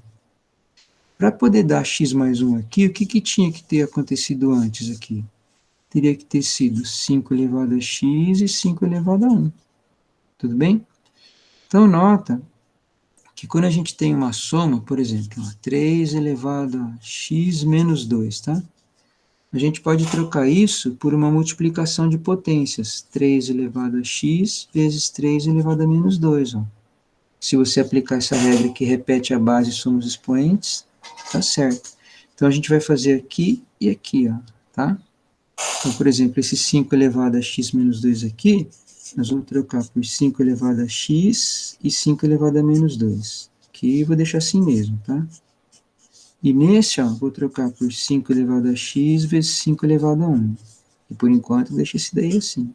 S1: Para poder dar x mais 1 aqui, o que tinha que ter acontecido antes aqui? Teria que ter sido 5 elevado a x e 5 elevado a 1. Tudo bem? Então, nota que quando a gente tem uma soma, por exemplo, 3 elevado a x menos 2, tá? A gente pode trocar isso por uma multiplicação de potências. 3 elevado a x vezes 3 elevado a menos 2. Ó. Se você aplicar essa regra que repete a base e soma os expoentes, tá certo. Então, a gente vai fazer aqui e aqui, ó, tá? Então, por exemplo, esse 5 elevado a x menos 2 aqui, nós vamos trocar por 5 elevado a x e 5 elevado a menos 2. Aqui eu vou deixar assim mesmo, tá? E nesse, ó, vou trocar por 5 elevado a x vezes 5 elevado a 1. E por enquanto, deixa esse daí assim.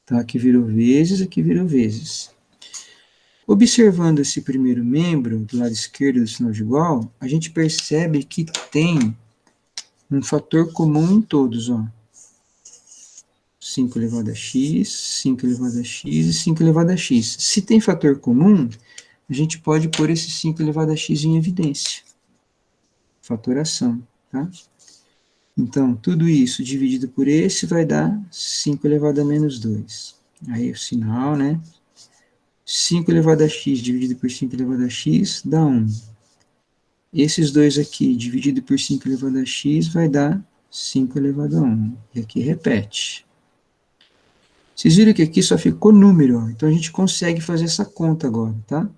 S1: Então, aqui virou vezes, aqui virou vezes. Observando esse primeiro membro, do lado esquerdo do sinal de igual, a gente percebe que tem um fator comum em todos, ó. 5 elevado a x, 5 elevado a x e 5 elevado a x. Se tem fator comum, a gente pode pôr esse 5 elevado a x em evidência. Fatoração, tá? Então, tudo isso dividido por esse vai dar 5 elevado a menos 2. Aí o sinal, né? 5 elevado a x dividido por 5 elevado a x dá 1. Esses dois aqui dividido por 5 elevado a x vai dar 5 elevado a 1. E aqui repete. Vocês viram que aqui só ficou número, ó. Então a gente consegue fazer essa conta agora, tá?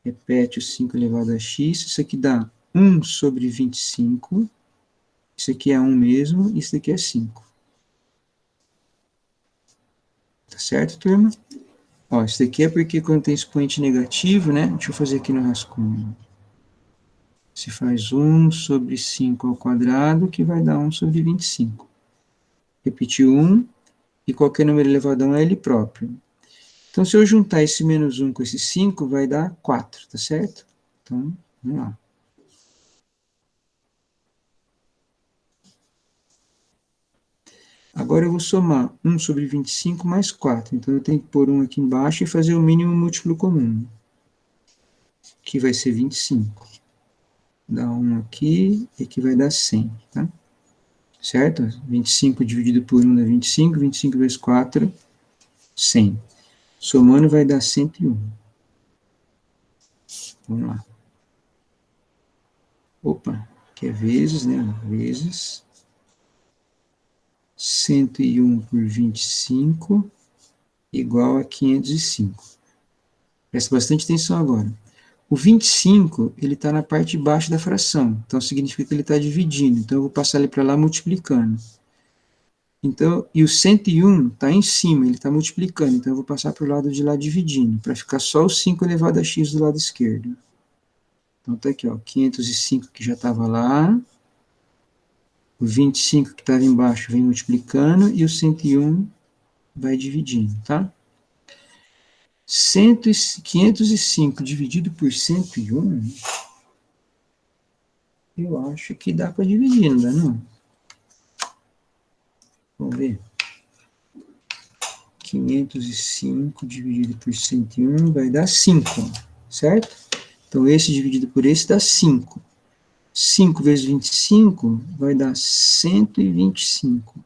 S1: Repete o 5 elevado a x, isso aqui dá 1 sobre 25, isso aqui é 1 mesmo, isso daqui é 5. Tá certo, turma? Ó, isso daqui é porque quando tem expoente negativo, né? Deixa eu fazer aqui no rascunho. Se faz 1 sobre 5 ao quadrado, que vai dar 1 sobre 25. Repetir 1, e qualquer número elevado a 1 é ele próprio. Então, se eu juntar esse menos 1 com esse 5, vai dar 4, tá certo? Então, vamos lá. Agora eu vou somar 1 sobre 25 mais 4. Então, eu tenho que pôr 1 aqui embaixo e fazer o mínimo múltiplo comum, que vai ser 25. Dá 1 aqui, e aqui vai dar 100, tá? Certo? 25 dividido por 1 dá 25, 25 vezes 4, 100. Somando vai dar 101. Vamos lá. Opa, que é vezes, né? Vezes 101 por 25 igual a 505. Presta bastante atenção agora. O 25, ele está na parte de baixo da fração, então significa que ele está dividindo. Então eu vou passar ele para lá multiplicando. Então, e o 101 está em cima, ele está multiplicando, então eu vou passar para o lado de lá dividindo, para ficar só o 5 elevado a x do lado esquerdo. Então tá aqui, ó, 505 que já estava lá, o 25 que estava embaixo vem multiplicando, e o 101 vai dividindo, tá? 505 dividido por 101, eu acho que dá para dividir, não dá não? Vamos ver. 505 dividido por 101 vai dar 5, certo? Então, esse dividido por esse dá 5. 5 vezes 25 vai dar 125.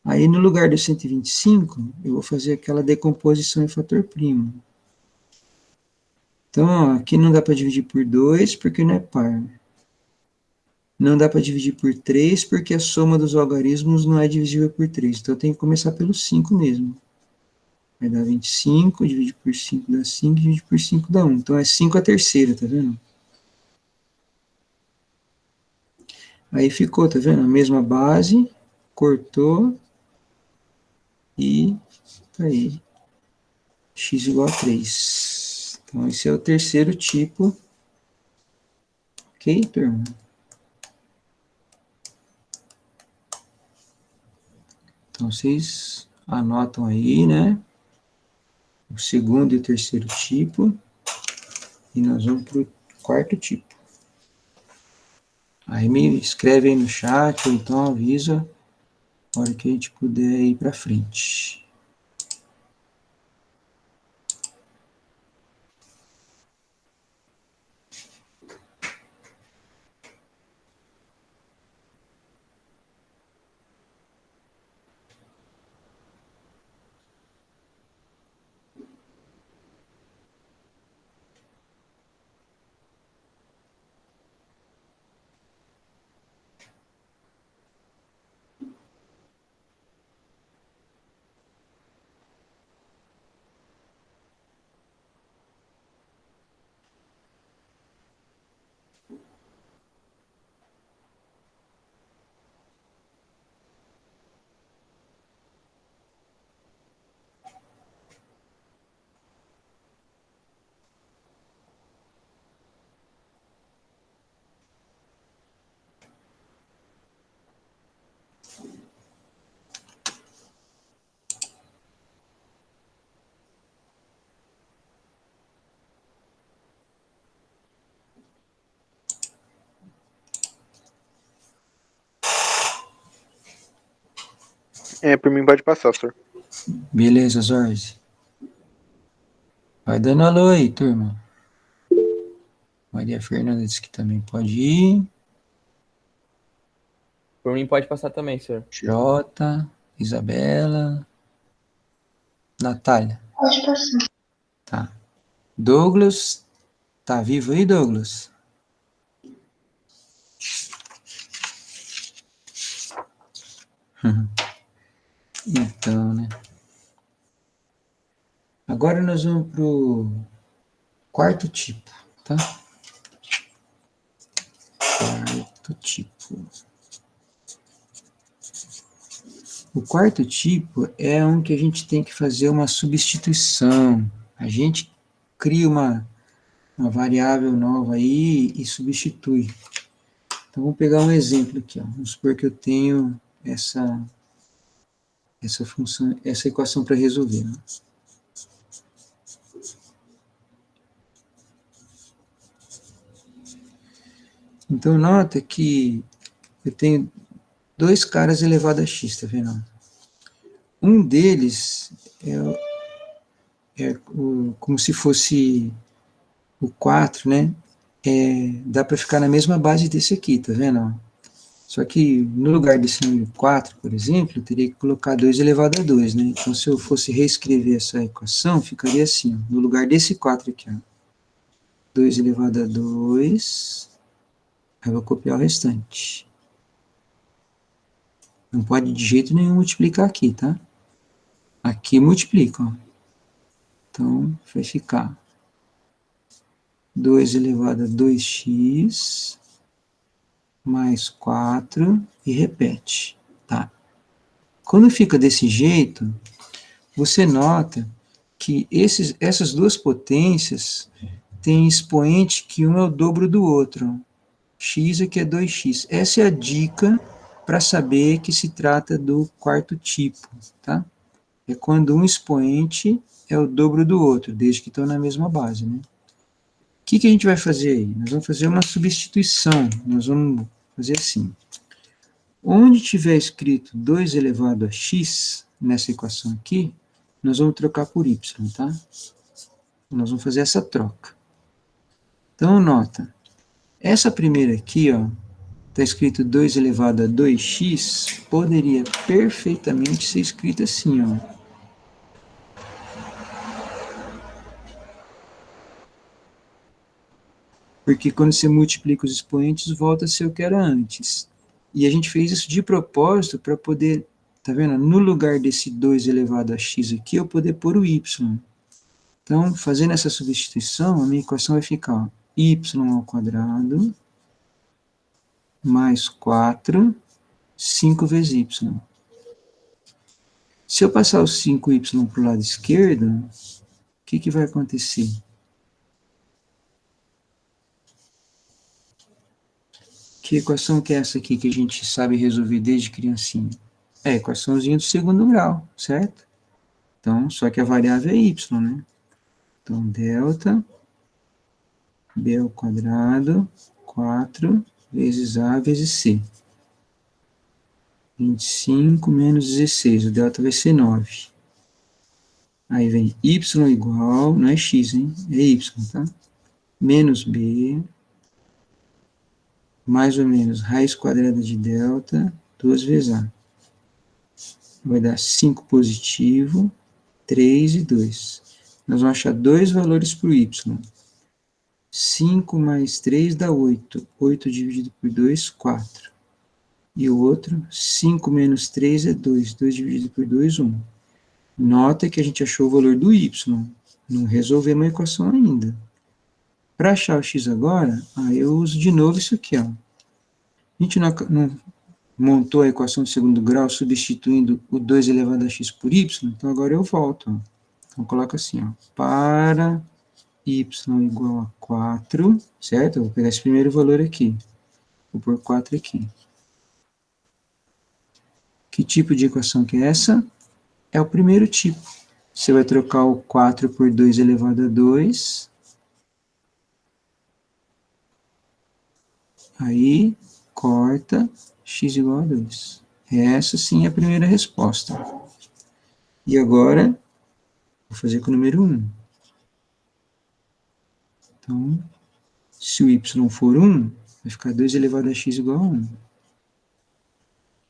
S1: Aí, no lugar do 125, eu vou fazer aquela decomposição em fator primo. Então, ó, aqui não dá para dividir por 2, porque não é par. Não dá para dividir por 3, porque a soma dos algarismos não é divisível por 3. Então, eu tenho que começar pelo 5 mesmo. Vai dar 25, divide por 5 dá 5, divide por 5 dá 1. Então, é 5 a terceira, tá vendo? Aí ficou, tá vendo? A mesma base, cortou, e tá aí, x igual a 3. Então, esse é o terceiro tipo. Ok, turma? Então, vocês anotam aí, né? O segundo e o terceiro tipo. E nós vamos para o quarto tipo. Aí me escreve aí no chat, ou então avisa a hora que a gente puder ir para frente.
S4: Por mim pode passar, senhor.
S1: Beleza, Zorzi. Vai dando alô aí, turma. Maria Fernanda disse que também pode ir.
S2: Por mim pode passar também, senhor.
S1: Jota, Isabela, Natália.
S3: Pode passar.
S1: Tá. Douglas, tá vivo aí, Douglas? Então, né? Agora nós vamos pro quarto tipo, tá? Quarto tipo. O quarto tipo é um que a gente tem que fazer uma substituição. A gente cria uma variável nova aí e substitui. Então, vamos pegar um exemplo aqui. Ó. Vamos supor que eu tenho essa função, essa equação para resolver. Né? Então, nota que eu tenho dois caras elevado a x, tá vendo? Um deles como se fosse o 4, né? Dá para ficar na mesma base desse aqui, tá vendo? Só que no lugar desse número 4, por exemplo, eu teria que colocar 2 elevado a 2, né? Então, se eu fosse reescrever essa equação, ficaria assim, ó, no lugar desse 4 aqui, ó, 2 elevado a 2, aí eu vou copiar o restante. Não pode de jeito nenhum multiplicar aqui, tá? Aqui multiplica, ó. Então, vai ficar 2 elevado a 2x mais 4 e repete, tá? Quando fica desse jeito, você nota que essas duas potências têm expoente que um é o dobro do outro. X aqui é 2x. Essa é a dica para saber que se trata do quarto tipo, tá? É quando um expoente é o dobro do outro, desde que estão na mesma base, né? O que a gente vai fazer aí? Nós vamos fazer uma substituição. Nós vamos fazer assim. Onde tiver escrito 2 elevado a x, nessa equação aqui, nós vamos trocar por y, tá? Nós vamos fazer essa troca. Então, nota, essa primeira aqui, ó, está escrito 2 elevado a 2x, poderia perfeitamente ser escrita assim, ó. Porque quando você multiplica os expoentes, volta a ser o que era antes. E a gente fez isso de propósito para poder, tá vendo? No lugar desse 2 elevado a x aqui, eu poder pôr o y. Então, fazendo essa substituição, a minha equação vai ficar ó, y ao quadrado mais 4, 5 vezes y. Se eu passar o 5y para o lado esquerdo, o que vai acontecer? Que equação que é essa aqui que a gente sabe resolver desde criancinha? É a equaçãozinha do segundo grau, certo? Então, só que a variável é y, né? Então, delta b ao quadrado, 4 vezes a vezes c. 25 menos 16, o delta vai ser 9. Aí vem y igual, não é x, hein? É y, tá? Menos b, mais ou menos raiz quadrada de delta, 2 vezes a. Vai dar 5 positivo, 3 e 2. Nós vamos achar dois valores para o y. 5 mais 3 dá 8. 8 dividido por 2, 4. E o outro, 5 menos 3 é 2. 2 dividido por 2, 1. Nota que a gente achou o valor do y. Não resolvemos a equação ainda. Para achar o x agora, aí eu uso de novo isso aqui. Ó. A gente não montou a equação de segundo grau substituindo o 2 elevado a x por y, então agora eu volto. Ó. Então coloco assim, ó, para y igual a 4, certo? Eu vou pegar esse primeiro valor aqui. Vou pôr 4 aqui. Que tipo de equação que é essa? É o primeiro tipo. Você vai trocar o 4 por 2 elevado a 2. Aí, corta, x igual a 2. Essa sim é a primeira resposta. E agora, vou fazer com o número 1. Então, se o y for 1, vai ficar 2 elevado a x igual a 1. O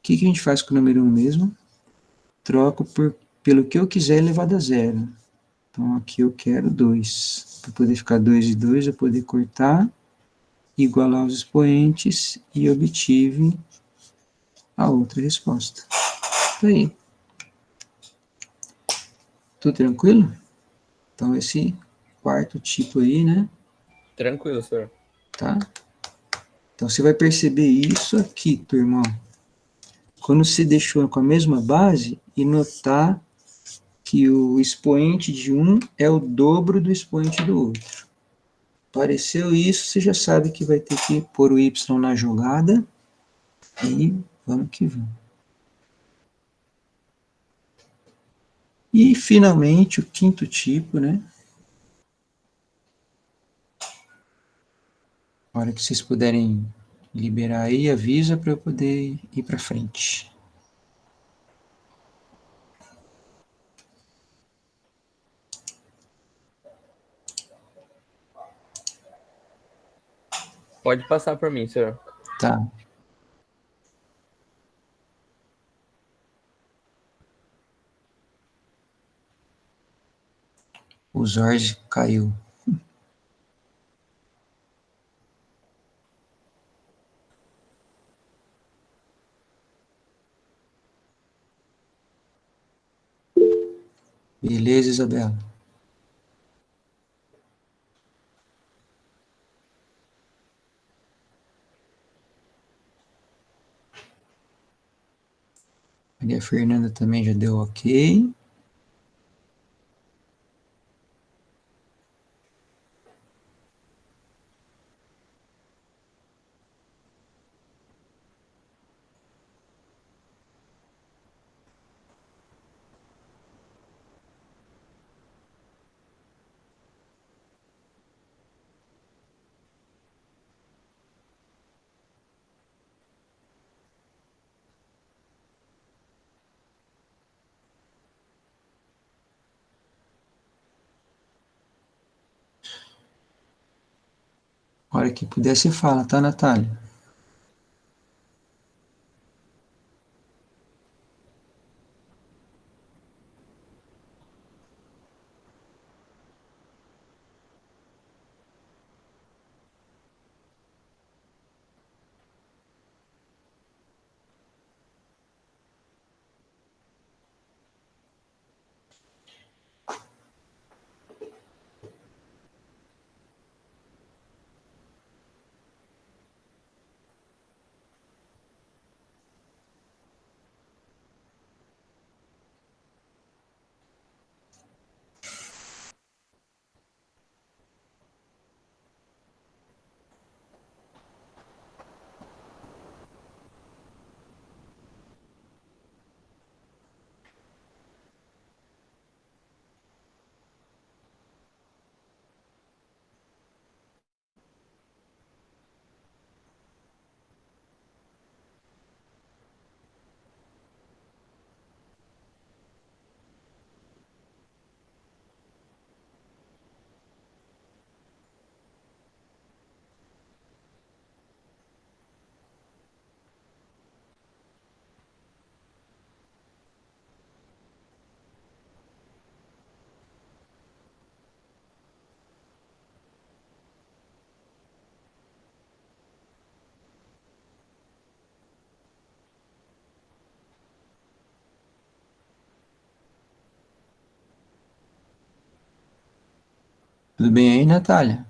S1: que a gente faz com o número 1 mesmo? Troco pelo que eu quiser elevado a 0. Então, aqui eu quero 2. Para poder ficar 2 e 2, eu poder cortar, igualar os expoentes e obtive a outra resposta. Tá aí. Tudo tranquilo? Então, esse quarto tipo aí, né?
S2: Tranquilo, senhor.
S1: Tá? Então, você vai perceber isso aqui, turma. Quando você deixou com a mesma base e notar que o expoente de um é o dobro do expoente do outro. Apareceu isso, você já sabe que vai ter que pôr o y na jogada e vamos que vamos. E, finalmente, o quinto tipo, né? A hora que vocês puderem liberar aí, avisa para eu poder ir para frente.
S2: Pode passar por mim, senhor.
S1: Tá. O Jorge caiu. Beleza, Isabela? Maria Fernanda também já deu ok. A hora que puder, você fala, tá, Natália? Tudo bem aí, Natália?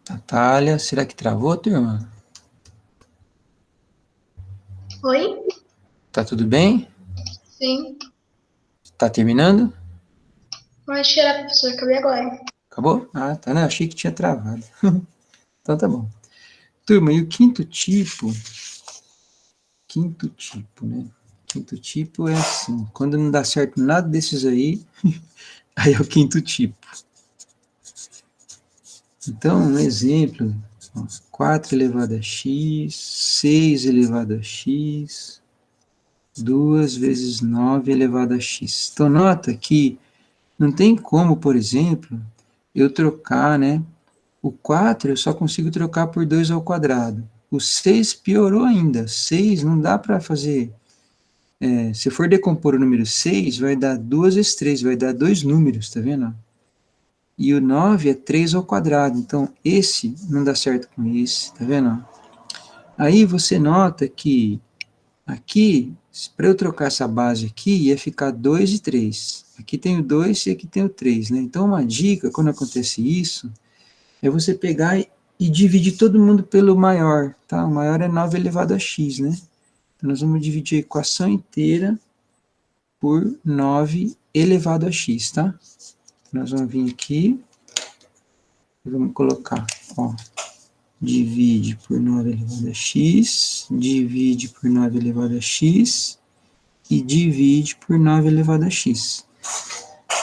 S1: Natália, será que travou, turma?
S3: Oi?
S1: Tá tudo bem?
S3: Sim.
S1: Tá terminando?
S3: Pode tirar, professor, acabei agora.
S1: Acabou? Ah, tá, né? Achei que tinha travado. Então tá bom. Turma, e o quinto tipo, né? Quinto tipo é assim, quando não dá certo nada desses aí, aí é o quinto tipo. Então, um exemplo, ó, 4 elevado a x, 6 elevado a x, 2 vezes 9 elevado a x. Então, nota que não tem como, por exemplo, eu trocar, né? O 4 eu só consigo trocar por 2 ao quadrado. O 6 piorou ainda. 6 não dá para fazer. Se for decompor o número 6, vai dar 2 vezes 3, vai dar dois números, tá vendo? E o 9 é 3 ao quadrado. Então, esse não dá certo com esse, tá vendo? Aí você nota que aqui, para eu trocar essa base aqui, ia ficar 2 e 3. Aqui tem o 2 e aqui tem o 3, né? Então, uma dica, quando acontece isso, é você pegar e dividir todo mundo pelo maior, tá? O maior é 9 elevado a x, né? Então, nós vamos dividir a equação inteira por 9 elevado a x, tá? Nós vamos vir aqui e vamos colocar, ó, divide por 9 elevado a x, divide por 9 elevado a x e divide por 9 elevado a x.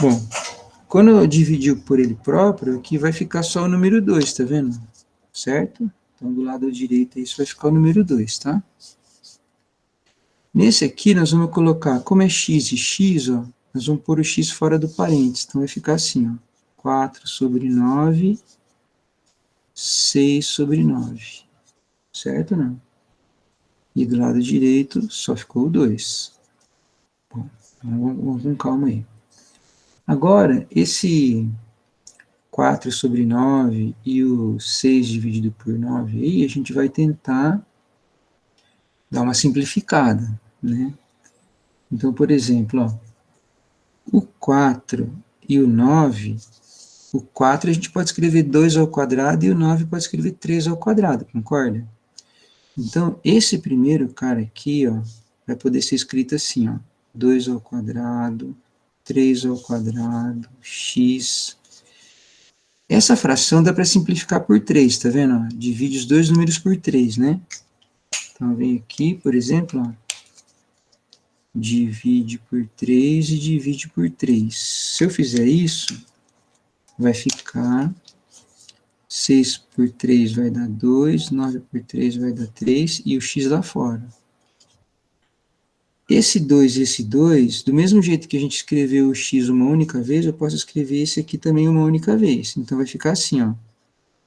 S1: Bom, quando eu dividir por ele próprio, aqui vai ficar só o número 2, tá vendo? Certo? Então, do lado direito, isso vai ficar o número 2, tá? Nesse aqui, nós vamos colocar, como é x e x, ó, nós vamos pôr o x fora do parênteses. Então, vai ficar assim, ó, 4 sobre 9, 6 sobre 9. Certo ou não? E do lado direito, só ficou o 2. Bom, vamos com calma aí. Agora, esse 4 sobre 9 e o 6 dividido por 9 aí, a gente vai tentar dar uma simplificada, né? Então, por exemplo, ó, o 4 e o 9, o 4 a gente pode escrever 2 ao quadrado e o 9 pode escrever 3 ao quadrado, concorda? Então, esse primeiro cara aqui, ó, vai poder ser escrito assim, ó, 2 ao quadrado, 3 ao quadrado, x. Essa fração dá para simplificar por 3, tá vendo? Ó? Divide os dois números por 3, né? Então, vem aqui, por exemplo, ó, divide por 3 e divide por 3. Se eu fizer isso, vai ficar 6 por 3 vai dar 2, 9 por 3 vai dar 3 e o x lá fora. Esse 2 e esse 2, do mesmo jeito que a gente escreveu o x uma única vez, eu posso escrever esse aqui também uma única vez. Então vai ficar assim, ó,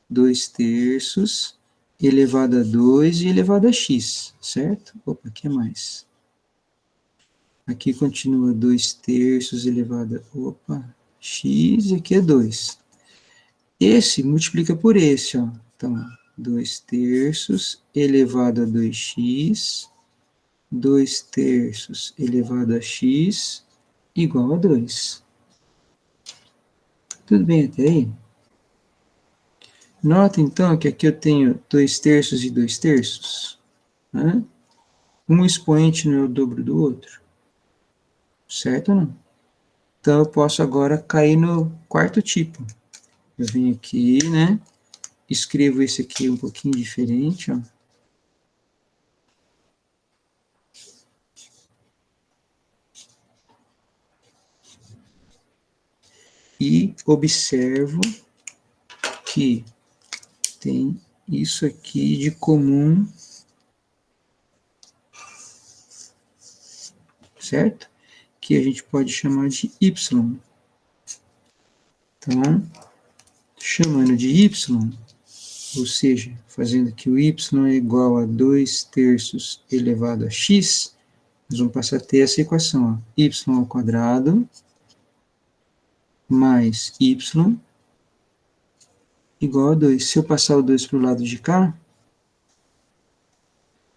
S1: 2 terços elevado a 2 e elevado a x, certo? Opa, aqui é mais. Aqui continua 2 terços elevado a, opa, x, e aqui é 2. Esse multiplica por esse, ó. Então, 2 terços elevado a 2x, 2 terços elevado a x, igual a 2. Tudo bem até aí? Nota, então, que aqui eu tenho 2 terços e 2 terços. Né? Um expoente não é o dobro do outro. Certo ou não? Então, eu posso agora cair no quarto tipo. Eu venho aqui, né? Escrevo esse aqui um pouquinho diferente, ó. E observo que tem isso aqui de comum, certo? Que a gente pode chamar de y. Então, chamando de y, ou seja, fazendo que o y é igual a 2 terços elevado a x, nós vamos passar a ter essa equação, ó, y ao quadrado mais y igual a 2. Se eu passar o 2 para o lado de cá,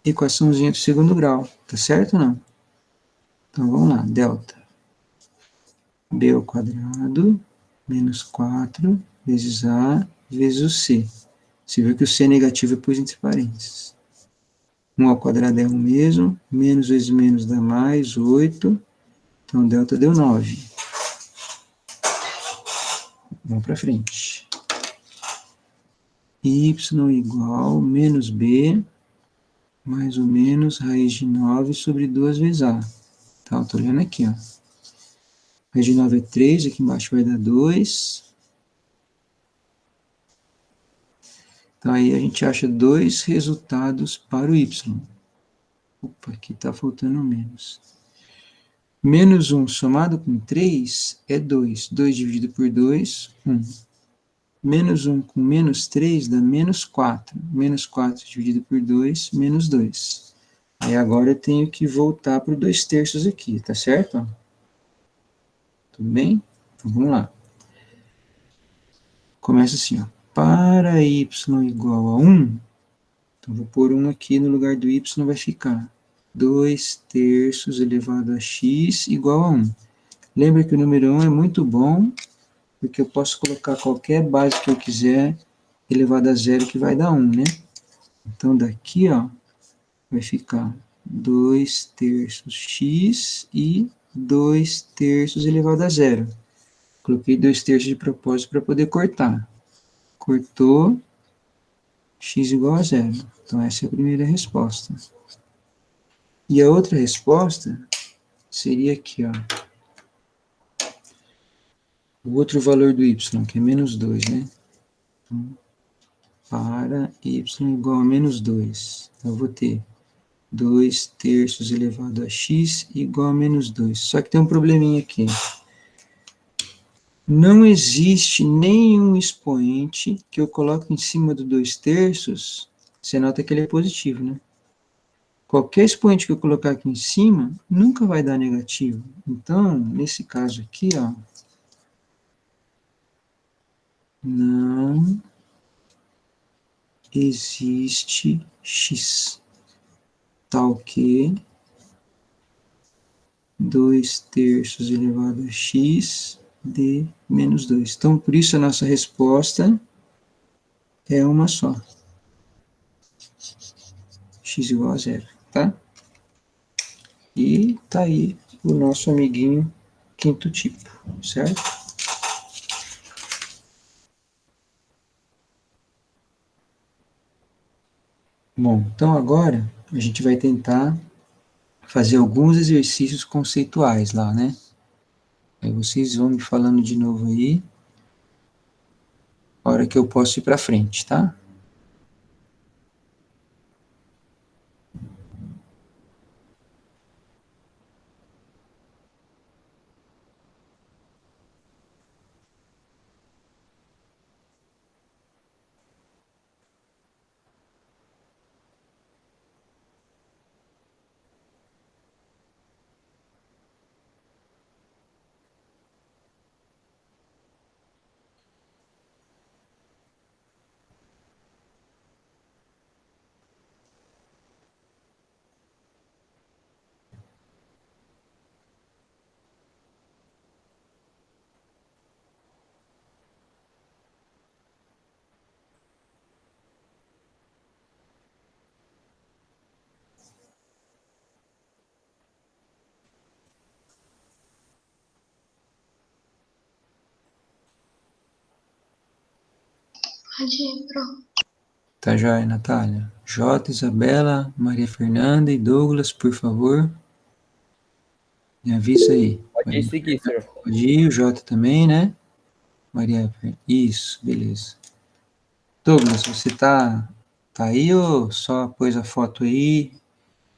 S1: equaçãozinha do segundo grau, tá certo ou não? Então, vamos lá, delta b ao quadrado menos 4 vezes a vezes o c. Você viu que o c negativo eu pus entre parênteses. 1 ao quadrado é 1 mesmo, menos vezes menos dá mais, 8. Então, delta deu 9. Vamos para frente. Y igual menos b, mais ou menos raiz de 9 sobre 2 vezes a. Tá, estou olhando aqui, ó. Raiz de 9 é 3, aqui embaixo vai dar 2. Então, aí a gente acha dois resultados para o y. Opa, aqui está faltando menos. Menos 1 somado com 3 é 2. 2 dividido por 2, 1. Menos 1 com menos 3 dá menos 4. Menos 4 dividido por 2, menos 2. Aí agora eu tenho que voltar para o 2 terços aqui, tá certo? Tudo bem? Então vamos lá. Começa assim, ó. Para y igual a 1, então vou pôr 1 aqui no lugar do y, vai ficar 2 terços elevado a x igual a 1. Lembra que o número 1 é muito bom, porque eu posso colocar qualquer base que eu quiser elevado a zero, que vai dar 1, né? Então, daqui, ó, vai ficar 2 terços x e 2 terços elevado a zero. Coloquei 2 terços de propósito para poder cortar. Cortou, x igual a zero. Então, essa é a primeira resposta. E a outra resposta seria aqui, ó. O outro valor do y, que é menos 2, né? Então, para y igual a menos 2. Então, eu vou ter 2 terços elevado a x igual a menos 2. Só que tem um probleminha aqui. Não existe nenhum expoente que eu coloque em cima do 2 terços, você nota que ele é positivo, né? Qualquer expoente que eu colocar aqui em cima, nunca vai dar negativo. Então, nesse caso aqui, ó, não existe x, tal que 2/3 elevado a x de menos 2. Então, por isso a nossa resposta é uma só. X igual a 0, tá? E tá aí o nosso amiguinho quinto tipo, certo? Bom, então agora a gente vai tentar fazer alguns exercícios conceituais lá, né? Aí vocês vão me falando de novo aí, a hora que eu posso ir para frente, tá?
S3: Pode ir, pronto.
S1: Tá joia, Natália? Jota, Isabela, Maria Fernanda e Douglas, por favor, me avisa aí.
S2: Pode seguir, senhor.
S1: Pode ir, o Jota também, né? Maria Fernanda, isso, beleza. Douglas, você tá aí ou só pôs a foto aí,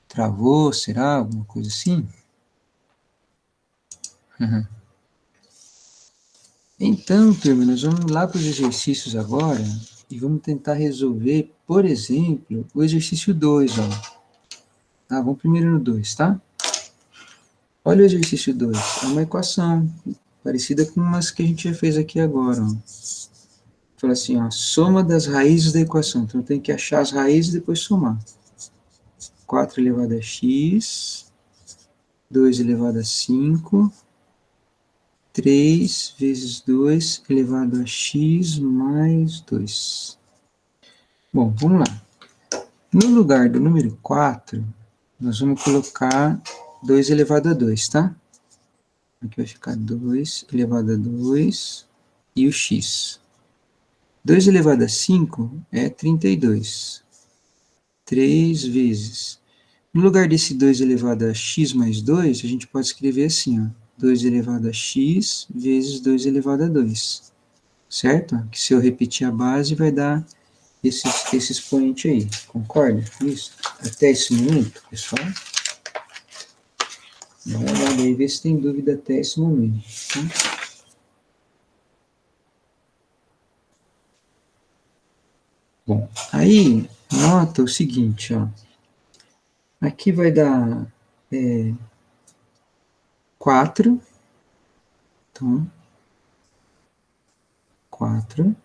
S1: travou, será? Alguma coisa assim? Uhum. Então, turma, nós vamos lá para os exercícios agora e vamos tentar resolver, por exemplo, o exercício 2, ó. Tá, vamos primeiro no 2, tá? Olha o exercício 2, é uma equação parecida com umas que a gente já fez aqui agora, ó. Fala assim, ó, soma das raízes da equação. Então, tem que achar as raízes e depois somar. 4 elevado a x, 2 elevado a 5, 3 vezes 2 elevado a x mais 2. Bom, vamos lá. No lugar do número 4, nós vamos colocar 2 elevado a 2, tá? Aqui vai ficar 2 elevado a 2 e o x. 2 elevado a 5 é 32. 3 vezes. No lugar desse 2 elevado a x mais 2, a gente pode escrever assim, ó. 2 elevado a x vezes 2 elevado a 2. Certo? Que se eu repetir a base, vai dar esse expoente aí. Concorda com isso? Até esse momento, pessoal? Dá uma olhada aí, vê se tem dúvida até esse momento. Tá? Bom, aí nota o seguinte, ó. Aqui vai dar 4. Então, 4.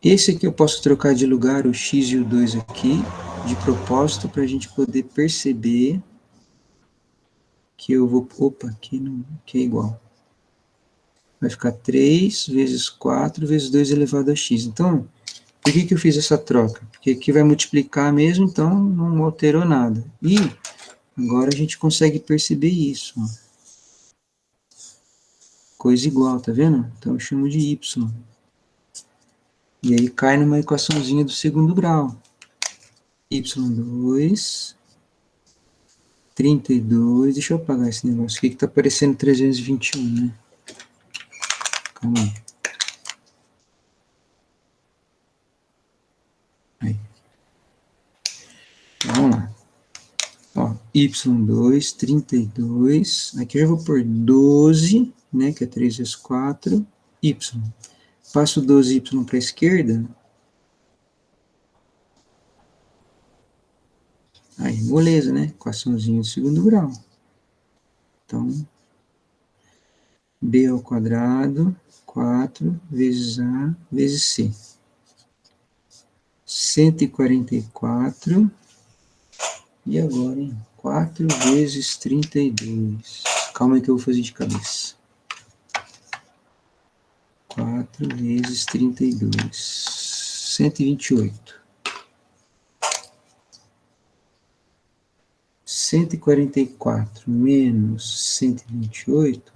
S1: Esse aqui eu posso trocar de lugar o x e o 2 aqui, de propósito, para a gente poder perceber que eu vou... Opa, aqui, não, aqui é igual. Vai ficar 3 vezes 4 vezes 2 elevado a x. Então, por que eu fiz essa troca? Porque aqui vai multiplicar mesmo, então não alterou nada. E agora a gente consegue perceber isso. Ó. Coisa igual, tá vendo? Então eu chamo de y. E aí cai numa equaçãozinha do segundo grau. y2, 32, deixa eu apagar esse negócio aqui que tá aparecendo 321, né? Calma aí. Aí. Vamos lá. Ó, y2, 32, aqui eu já vou pôr 12, né, que é 3 vezes 4, y. Passo 12y para a esquerda. Aí, moleza, né? Equaçãozinha do segundo grau. Então, b ao quadrado, 4 vezes a vezes c. 144. E agora, hein? 4 vezes 32. Calma aí que eu vou fazer de cabeça. 4 vezes 32. 128. 144 menos 128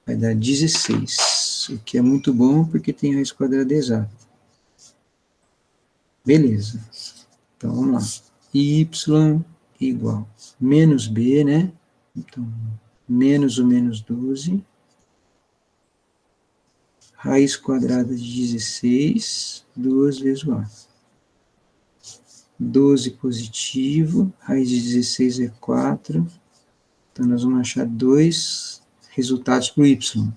S1: vai dar 16, o que é muito bom porque tem raiz quadrada exata. Beleza. Então, vamos lá. Y igual menos B, né? Então, menos o menos 12. Raiz quadrada de 16, 2 vezes o A. 12 positivo, raiz de 16 é 4. Então, nós vamos achar dois resultados para o Y.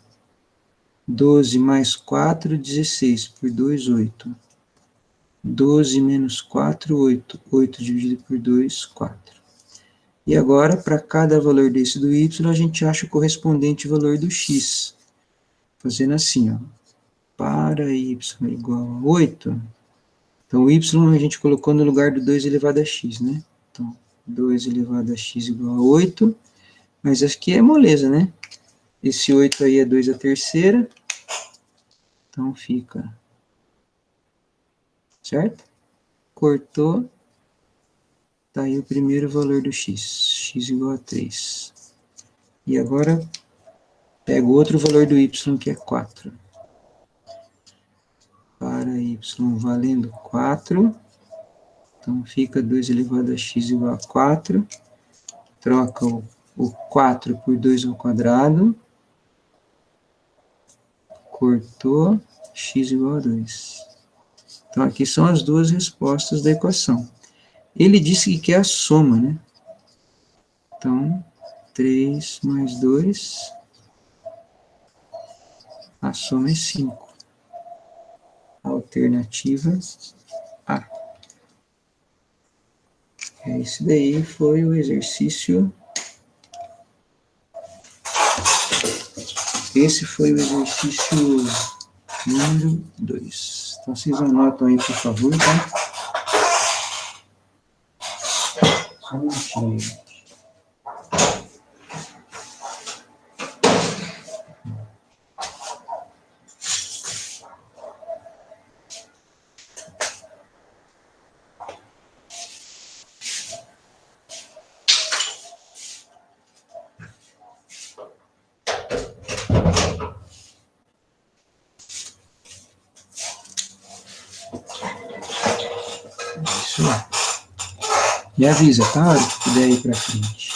S1: 12 mais 4, 16. Por 2, 8. 12 menos 4, 8. 8 dividido por 2, 4. E agora, para cada valor desse do Y, a gente acha o correspondente valor do X. Fazendo assim, ó. Para Y igual a 8, então o Y a gente colocou no lugar do 2 elevado a x, né? Então, 2 elevado a x igual a 8, mas aqui é moleza, né? Esse 8 aí é 2 a terceira, então fica, certo? Cortou, tá aí o primeiro valor do x, x igual a 3. E agora, pego outro valor do y, que é 4. Para y valendo 4, então fica 2 elevado a x igual a 4, troca o 4 por 2 ao quadrado, cortou, x igual a 2. Então, aqui são as duas respostas da equação. Ele disse que quer a soma, né? Então, 3 mais 2, a soma é 5. Alternativa A. Esse daí foi o exercício. Esse foi o exercício número 2. Então, vocês anotam aí, por favor, tá? Só um minutinho. Isso. Me avisa, tá? A hora que puder ir para frente.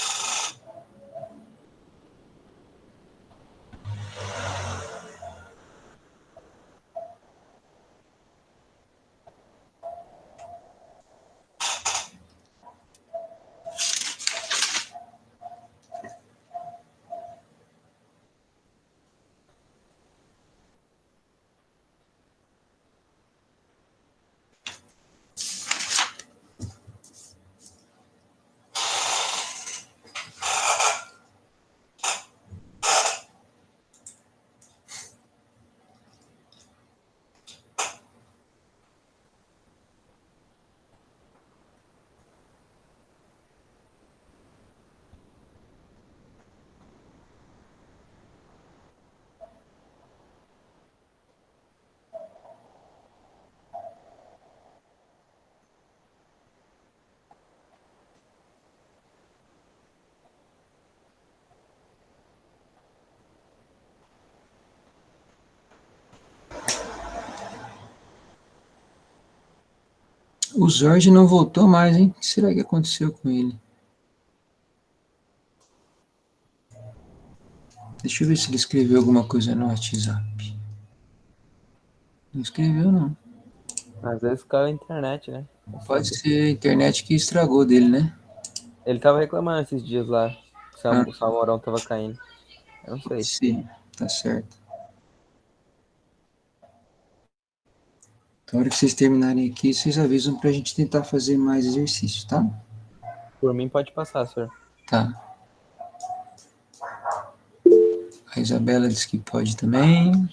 S1: O Jorge não voltou mais, hein? O que será que aconteceu com ele? Deixa eu ver se ele escreveu alguma coisa no WhatsApp. Não escreveu, não.
S2: Às vezes caiu a internet, né?
S1: Pode ser a internet que estragou dele, né?
S2: Ele tava reclamando esses dias lá. Que
S1: Ah.
S2: o Salmorão tava caindo. Eu não sei.
S1: Sim, tá certo. Então, na hora que vocês terminarem aqui, vocês avisam pra gente tentar fazer mais exercício, tá?
S2: Por mim pode passar, senhor.
S1: Tá. A Isabela disse que pode também.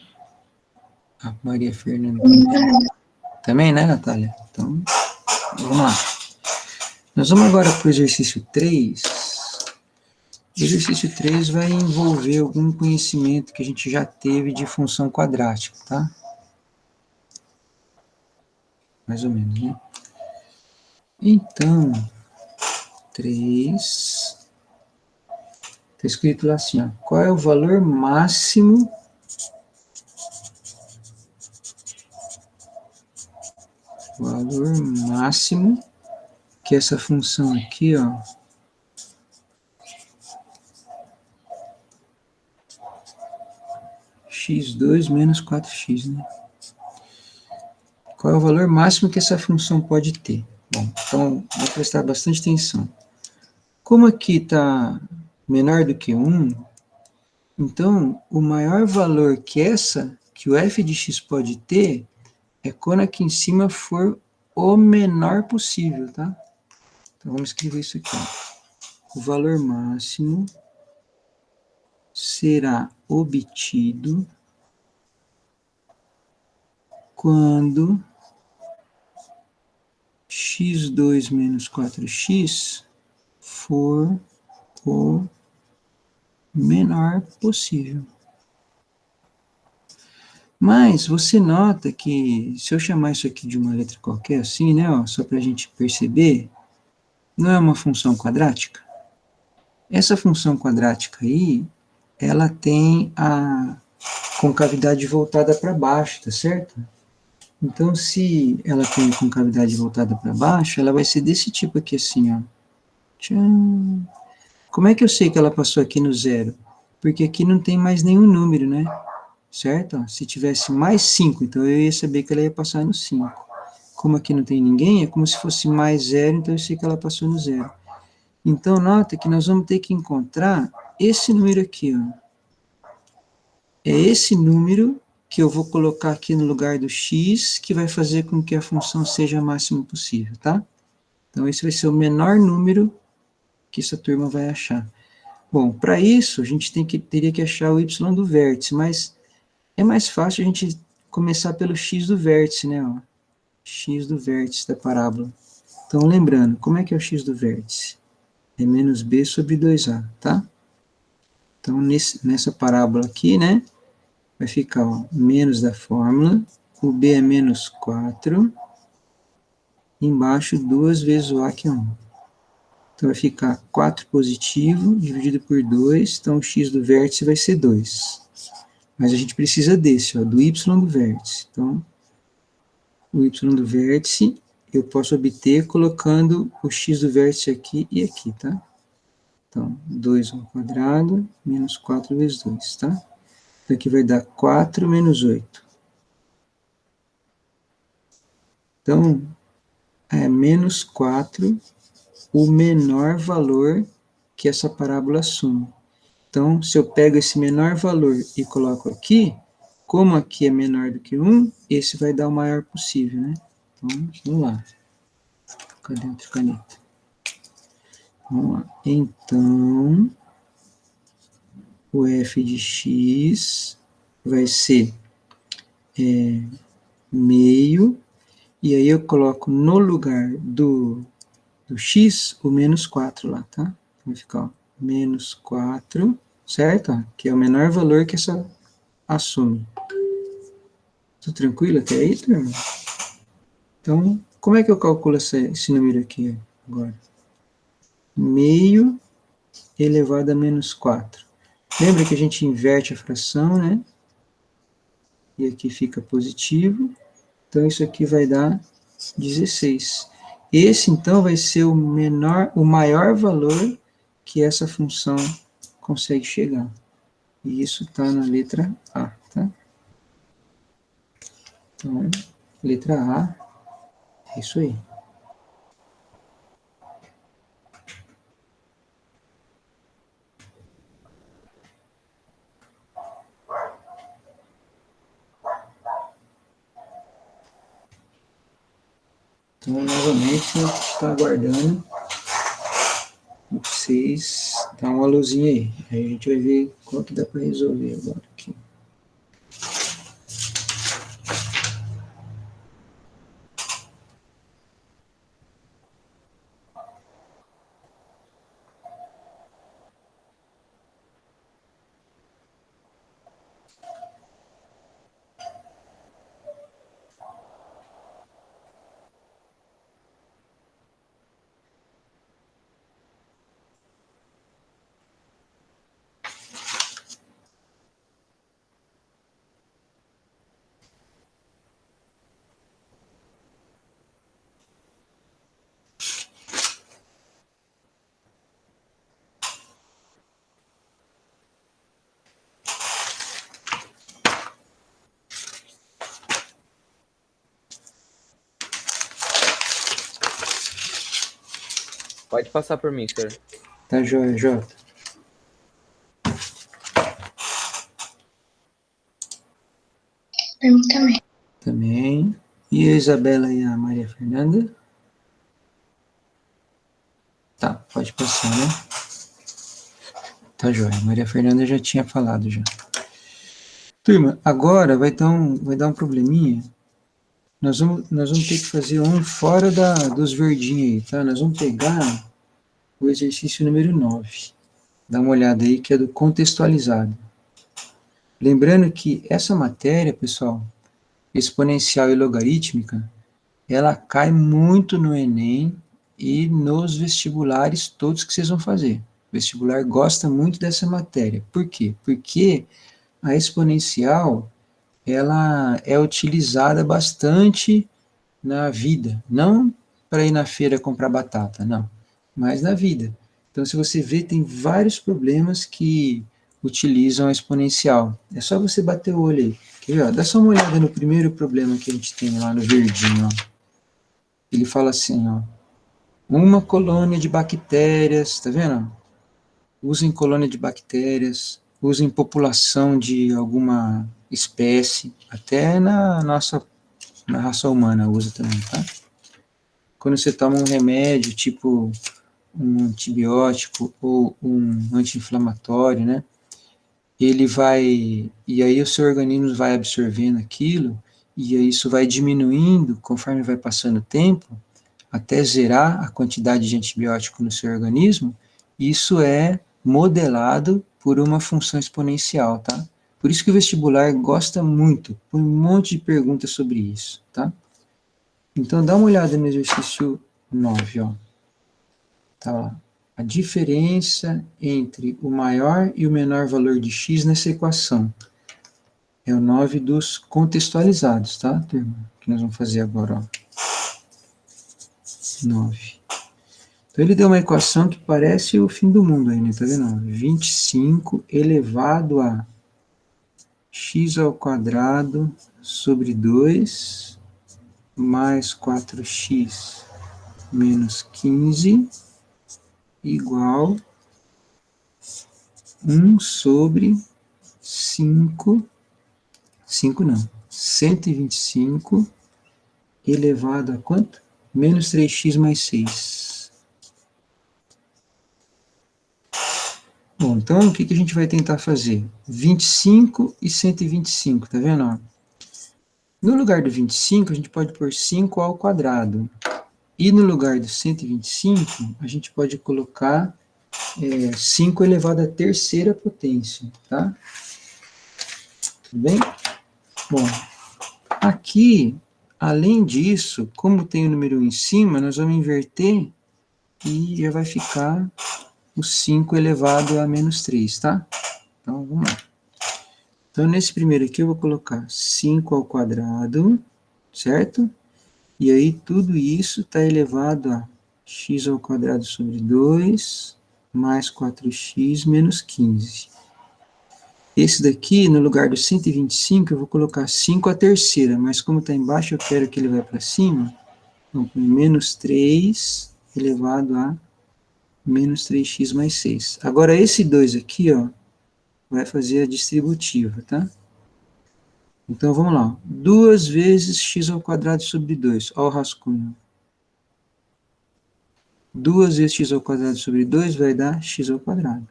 S1: A Maria Fernanda também. Também, né, Natália? Então, vamos lá. Nós vamos agora para o exercício 3. O exercício 3 vai envolver algum conhecimento que a gente já teve de função quadrática, tá? Mais ou menos, né? Então, 3... Está escrito lá assim, ó, qual é o valor máximo que essa função aqui, ó, x2 menos 4x, né? Qual é o valor máximo que essa função pode ter? Bom, então, vou prestar bastante atenção. Como aqui está menor do que 1, então, o maior valor que o f de x pode ter, é quando aqui em cima for o menor possível, tá? Então, vamos escrever isso aqui, ó. O valor máximo será obtido quando x2 menos 4x for o menor possível. Mas você nota que, se eu chamar isso aqui de uma letra qualquer assim, né, ó, só para a gente perceber, não é uma função quadrática? Essa função quadrática aí, ela tem a concavidade voltada para baixo, tá certo? Então, se ela tem a concavidade voltada para baixo, ela vai ser desse tipo aqui assim, ó. Tchan. Como é que eu sei que ela passou aqui no zero? Porque aqui não tem mais nenhum número, né? Certo? Se tivesse mais 5, então eu ia saber que ela ia passar no 5. Como aqui não tem ninguém, é como se fosse mais zero, então eu sei que ela passou no zero. Então, nota que nós vamos ter que encontrar esse número aqui, ó. É esse número que eu vou colocar aqui no lugar do x, que vai fazer com que a função seja a máxima possível, tá? Então, esse vai ser o menor número que essa turma vai achar. Bom, para isso, a gente teria que achar o y do vértice, mas é mais fácil a gente começar pelo x do vértice, né? Ó, x do vértice da parábola. Então, lembrando, como é que é o x do vértice? É menos b sobre 2a, tá? Então, nessa parábola aqui, né? Vai ficar, ó, menos da fórmula, o b é menos 4, embaixo 2 vezes o a, que é 1. Então, vai ficar 4 positivo, dividido por 2, então o x do vértice vai ser 2. Mas a gente precisa desse, ó, do y do vértice. Então, o y do vértice eu posso obter colocando o x do vértice aqui e aqui, tá? Então, 2 ao quadrado, menos 4 vezes 2, tá? Então, aqui vai dar 4 menos 8. Então, é menos 4 o menor valor que essa parábola assume. Então, se eu pego esse menor valor e coloco aqui, como aqui é menor do que 1, esse vai dar o maior possível, né? Então, vamos lá. Cadê a outra caneta? Vamos lá. Então, o f de x vai ser meio, e aí eu coloco no lugar do x o menos 4 lá, tá? Vai ficar, ó, menos 4, certo? Que é o menor valor que essa assume. Tudo tranquilo até aí, turma? Então, como é que eu calculo esse número aqui agora? Meio elevado a menos 4. Lembra que a gente inverte a fração, né? E aqui fica positivo. Então, isso aqui vai dar 16. Esse, então, vai ser o maior valor que essa função consegue chegar. E isso está na letra A, tá? Então, letra A, é isso aí. Então, novamente, a gente está aguardando vocês dar uma luzinha aí. Aí a gente vai ver qual que dá para resolver agora aqui.
S2: Pode passar por mim, senhor.
S1: Tá joia, Jota.
S3: Pra mim também.
S1: Também. E a Isabela e a Maria Fernanda? Tá, pode passar, né? Tá joia. Maria Fernanda já tinha falado já. Turma, agora vai dar um probleminha. Nós vamos ter que fazer um fora dos verdinhos aí, tá? Nós vamos pegar o exercício número 9. Dá uma olhada aí, que é do contextualizado. Lembrando que essa matéria, pessoal, exponencial e logarítmica, ela cai muito no Enem e nos vestibulares todos que vocês vão fazer. O vestibular gosta muito dessa matéria. Por quê? Porque a exponencial, ela é utilizada bastante na vida, não para ir na feira comprar batata, não, mas na vida. Então, se você vê, tem vários problemas que utilizam a exponencial. É só você bater o olho aí. Quer ver, ó? Dá só uma olhada no primeiro problema que a gente tem lá no verdinho, ó. Ele fala assim, ó, uma colônia de bactérias, tá vendo? Usa em colônia de bactérias, usa em população de alguma espécie, até na raça humana usa também, tá? Quando você toma um remédio, tipo um antibiótico ou um anti-inflamatório, né? Ele vai, e aí o seu organismo vai absorvendo aquilo, e aí isso vai diminuindo conforme vai passando o tempo, até zerar a quantidade de antibiótico no seu organismo. Isso é modelado por uma função exponencial, tá? Por isso que o vestibular gosta muito, põe um monte de perguntas sobre isso, tá? Então, dá uma olhada no exercício 9, ó. Tá lá. A diferença entre o maior e o menor valor de x nessa equação. É o 9 dos contextualizados, tá, turma? Que nós vamos fazer agora, ó. 9. Então, ele deu uma equação que parece o fim do mundo aí, né? Tá vendo? 25 elevado a x ao quadrado sobre 2 mais 4x menos 15 igual 1 sobre 5 não, 125 elevado a quanto? Menos 3x mais 6. Bom, então o que a gente vai tentar fazer? 25 e 125, tá vendo? No lugar do 25, a gente pode pôr 5 ao quadrado. E no lugar do 125, a gente pode colocar 5 elevado à terceira potência, tá? Tudo bem? Bom, aqui, além disso, como tem o número 1 em cima, nós vamos inverter e já vai ficar o 5 elevado a menos 3, tá? Então, vamos lá. Então, nesse primeiro aqui, eu vou colocar 5 ao quadrado, certo? E aí, tudo isso está elevado a x ao quadrado sobre 2, mais 4x menos 15. Esse daqui, no lugar do 125, eu vou colocar 5 à terceira, mas como está embaixo, eu quero que ele vá para cima. Então, menos 3 elevado a menos 3x mais 6. Agora, esse 2 aqui, ó, vai fazer a distributiva, tá? Então, vamos lá. 2 vezes x ao quadrado sobre 2. Olha o rascunho. 2 vezes x ao quadrado sobre 2 vai dar x ao quadrado.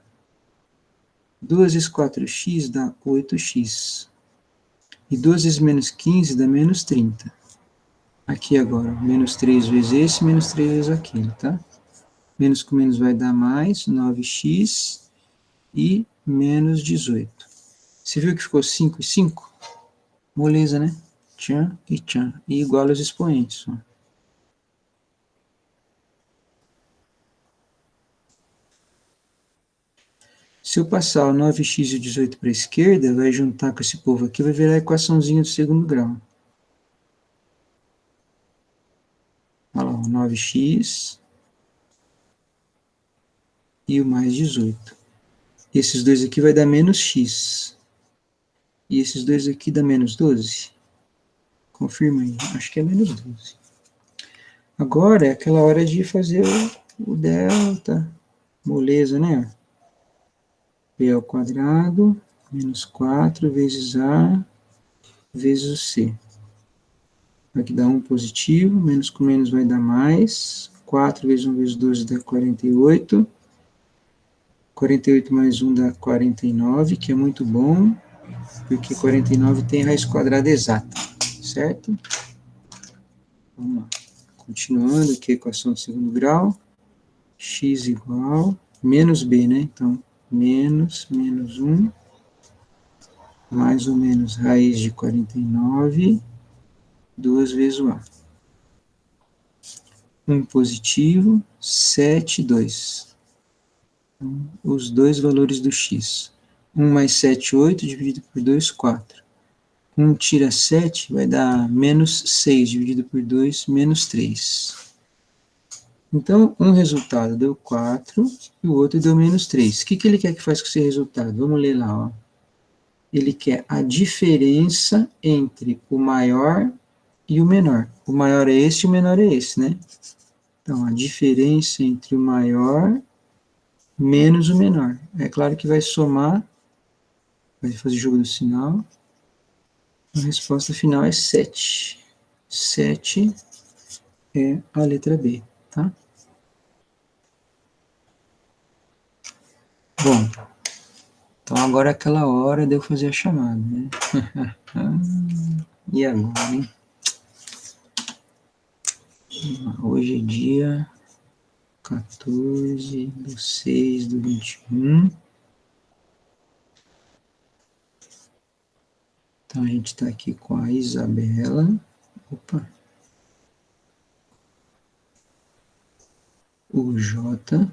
S1: 2 vezes 4x dá 8x. E 2 vezes menos 15 dá menos 30. Aqui agora, menos 3 vezes esse, menos 3 vezes aquele, tá? Menos com menos vai dar mais, 9x e menos 18. Você viu que ficou 5 e 5? Moleza, né? Tchan e tchan. E igual aos expoentes, ó. Se eu passar o 9x e o 18 para a esquerda, vai juntar com esse povo aqui, vai virar a equaçãozinha do segundo grau. Olha lá, o 9x e o mais 18. Esses dois aqui vai dar menos x. E esses dois aqui dá menos 12. Confirma aí, acho que é menos 12. Agora é aquela hora de fazer o delta, moleza, né? B ao quadrado, menos 4 vezes A, vezes o C. Aqui dá 1 positivo, menos com menos vai dar mais. 4 vezes 1 vezes 12 dá 48. 48 mais 1 dá 49, que é muito bom, porque 49 tem raiz quadrada exata, certo? Vamos lá. Continuando aqui a equação de segundo grau. X igual, menos B, né? Então, menos 1, mais ou menos raiz de 49, 2 vezes o A. 1 positivo, 7, 2. Então, os dois valores do x. 1 mais 7, 8, dividido por 2, 4. 1 tira 7, vai dar menos 6, dividido por 2, menos 3. Então, um resultado deu 4 e o outro deu menos 3. O que ele quer que faça com esse resultado? Vamos ler lá, ó. Ele quer a diferença entre o maior e o menor. O maior é esse e o menor é esse, né? Então, a diferença entre o maior menos o menor. É claro que vai somar, vai fazer jogo do sinal. A resposta final é 7. 7 é a letra B, tá? Bom, então agora é aquela hora de eu fazer a chamada, né? E agora, hein? Hoje é dia 14/6/21. Então a gente está aqui com a Isabela. Opa. O J.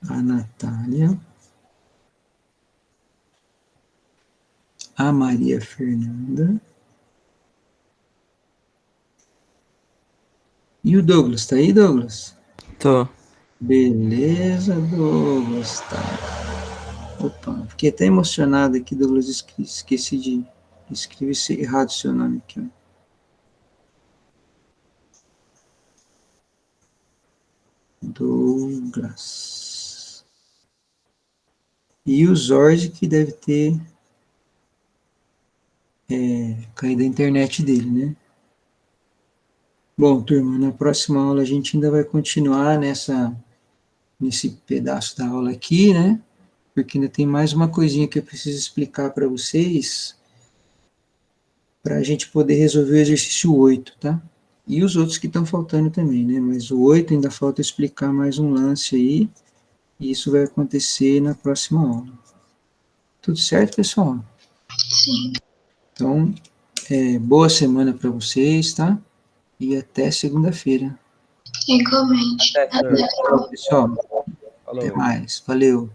S1: A Natália. A Maria Fernanda. E o Douglas, tá aí, Douglas?
S2: Tô.
S1: Beleza, Douglas, tá. Opa, fiquei até emocionado aqui, Douglas, esqueci de escrever errado seu nome aqui, ó. Douglas. E o Zorge que deve ter caído a internet dele, né? Bom, turma, na próxima aula a gente ainda vai continuar nesse pedaço da aula aqui, né? Porque ainda tem mais uma coisinha que eu preciso explicar para vocês, para a gente poder resolver o exercício 8, tá? E os outros que estão faltando também, né? Mas o 8 ainda falta explicar mais um lance aí, e isso vai acontecer na próxima aula. Tudo certo, pessoal?
S3: Sim.
S1: Então, boa semana para vocês, tá? E até segunda-feira.
S3: Igualmente.
S2: Até, senhor.
S3: Até.
S1: Tchau, pessoal.
S2: Falou.
S1: Até mais. Valeu.